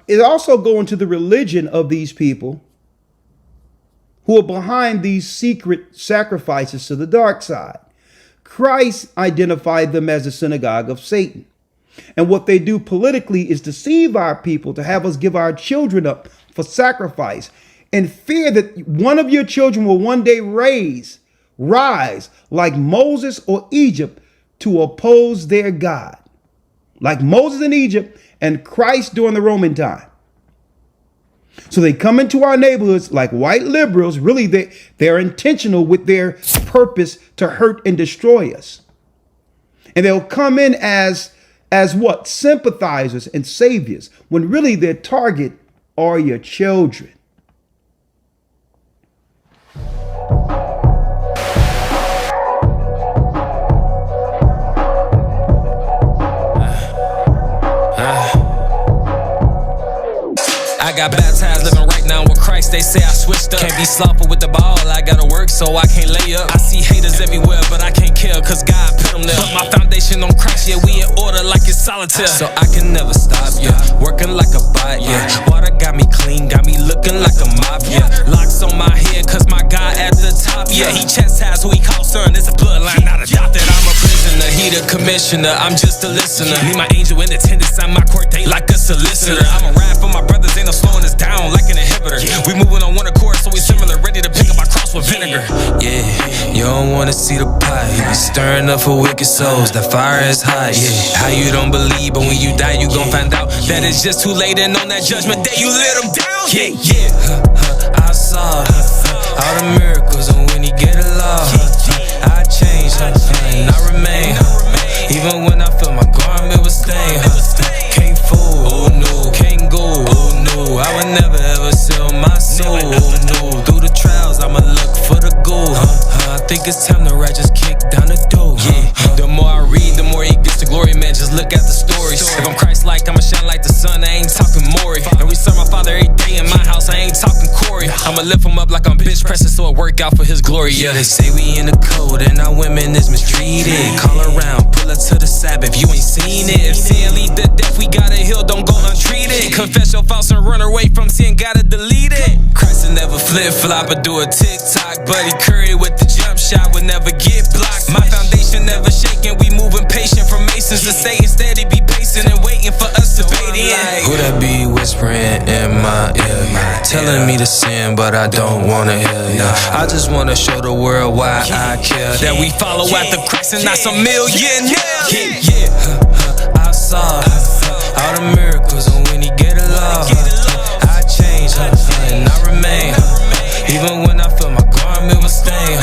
Speaker 1: it also go into the religion of these people who are behind these secret sacrifices to the dark side. Christ identified them as the synagogue of Satan. And what they do politically is deceive our people to have us give our children up for sacrifice in fear that one of your children will one day rise like Moses or Egypt to oppose their God. Like Moses in Egypt and Christ during the Roman time. So they come into our neighborhoods like white liberals. Really, they're intentional with their purpose to hurt and destroy us. And they'll come in as what? Sympathizers and saviors, when really their target are your children.
Speaker 16: I got baptized, living right now with Christ. They say I switched up. Can't be slothful with the ball. I gotta work so I can't lay up. I see haters everywhere, but I can't care, cause God put them there. Put my foundation on Christ, yeah, we in order like it's solitaire. So I can never stop, yeah. Working like a bot, yeah. Water got me clean, got me looking like a mop, yeah. Locks on my head, cause my God at the top, yeah. He chastised who he calls son, it's a bloodline, not adopted. I'm a prisoner, he the commissioner, I'm just a listener. Need my angel in attendance, sign my court date like a solicitor. I'm a ride for my brothers, ain't no slowing us down like an inhibitor. We moving on one accord, so we similar, ready to pick up our cross with vinegar. Yeah, you don't wanna see the pot, you be stirring up for wicked souls, that fire is hot, yeah. How you don't believe, but when you die, you gon' find out that it's just too late, and on that judgment day, you let them down. Yeah, yeah, I saw all the miracles, and when he get aloft, I change, and I remain, even when I feel my garment was stained, can't fool, oh no, can't go, oh no, I would never ever sell my soul, oh no, through the trials, I'ma look for the gold, I think it's time to right just kick down the door, yeah, the more I read, the more he gets the glory, man, just look at the stories, if I'm Christ-like, I'ma shine like the sun, I ain't talking Maury, and we serve my Father every day in my house, I ain't talking Corey, I'ma lift him up like I'm bench pressing so it work out for his glory, yeah, they say we in the code, and our women is mistreated, call around, pull up to the Sabbath, you ain't seen it, if sin lead to death, we gotta heal, don't go untreated, confess your faults and run away from sin, gotta delete it, Christ will never flip-flop or do a TikTok, Buddy Curry with the jump shot would never get blocked, my foundation never shaking, we moving patient from Masons to Satan, steady be pacing and waiting for us to fade in. Who that be whispering in my ear, telling me to sin, but I don't wanna hear, I just wanna show the world why I care, that we follow after Christ and not some millionaire. Yeah, I saw all the miracles, and when he get aloft, I change, and I remain, even when I feel my garment was stained,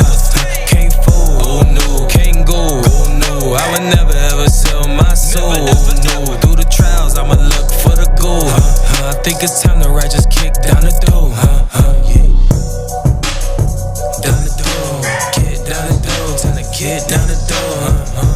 Speaker 16: can't fool, oh no, can't go, oh no, I would never ever sell my soul, oh no, through the trials, I'ma look for the gold, I think it's time to right just kick down the door, yeah. Down the door, get down the door. Kick down the door.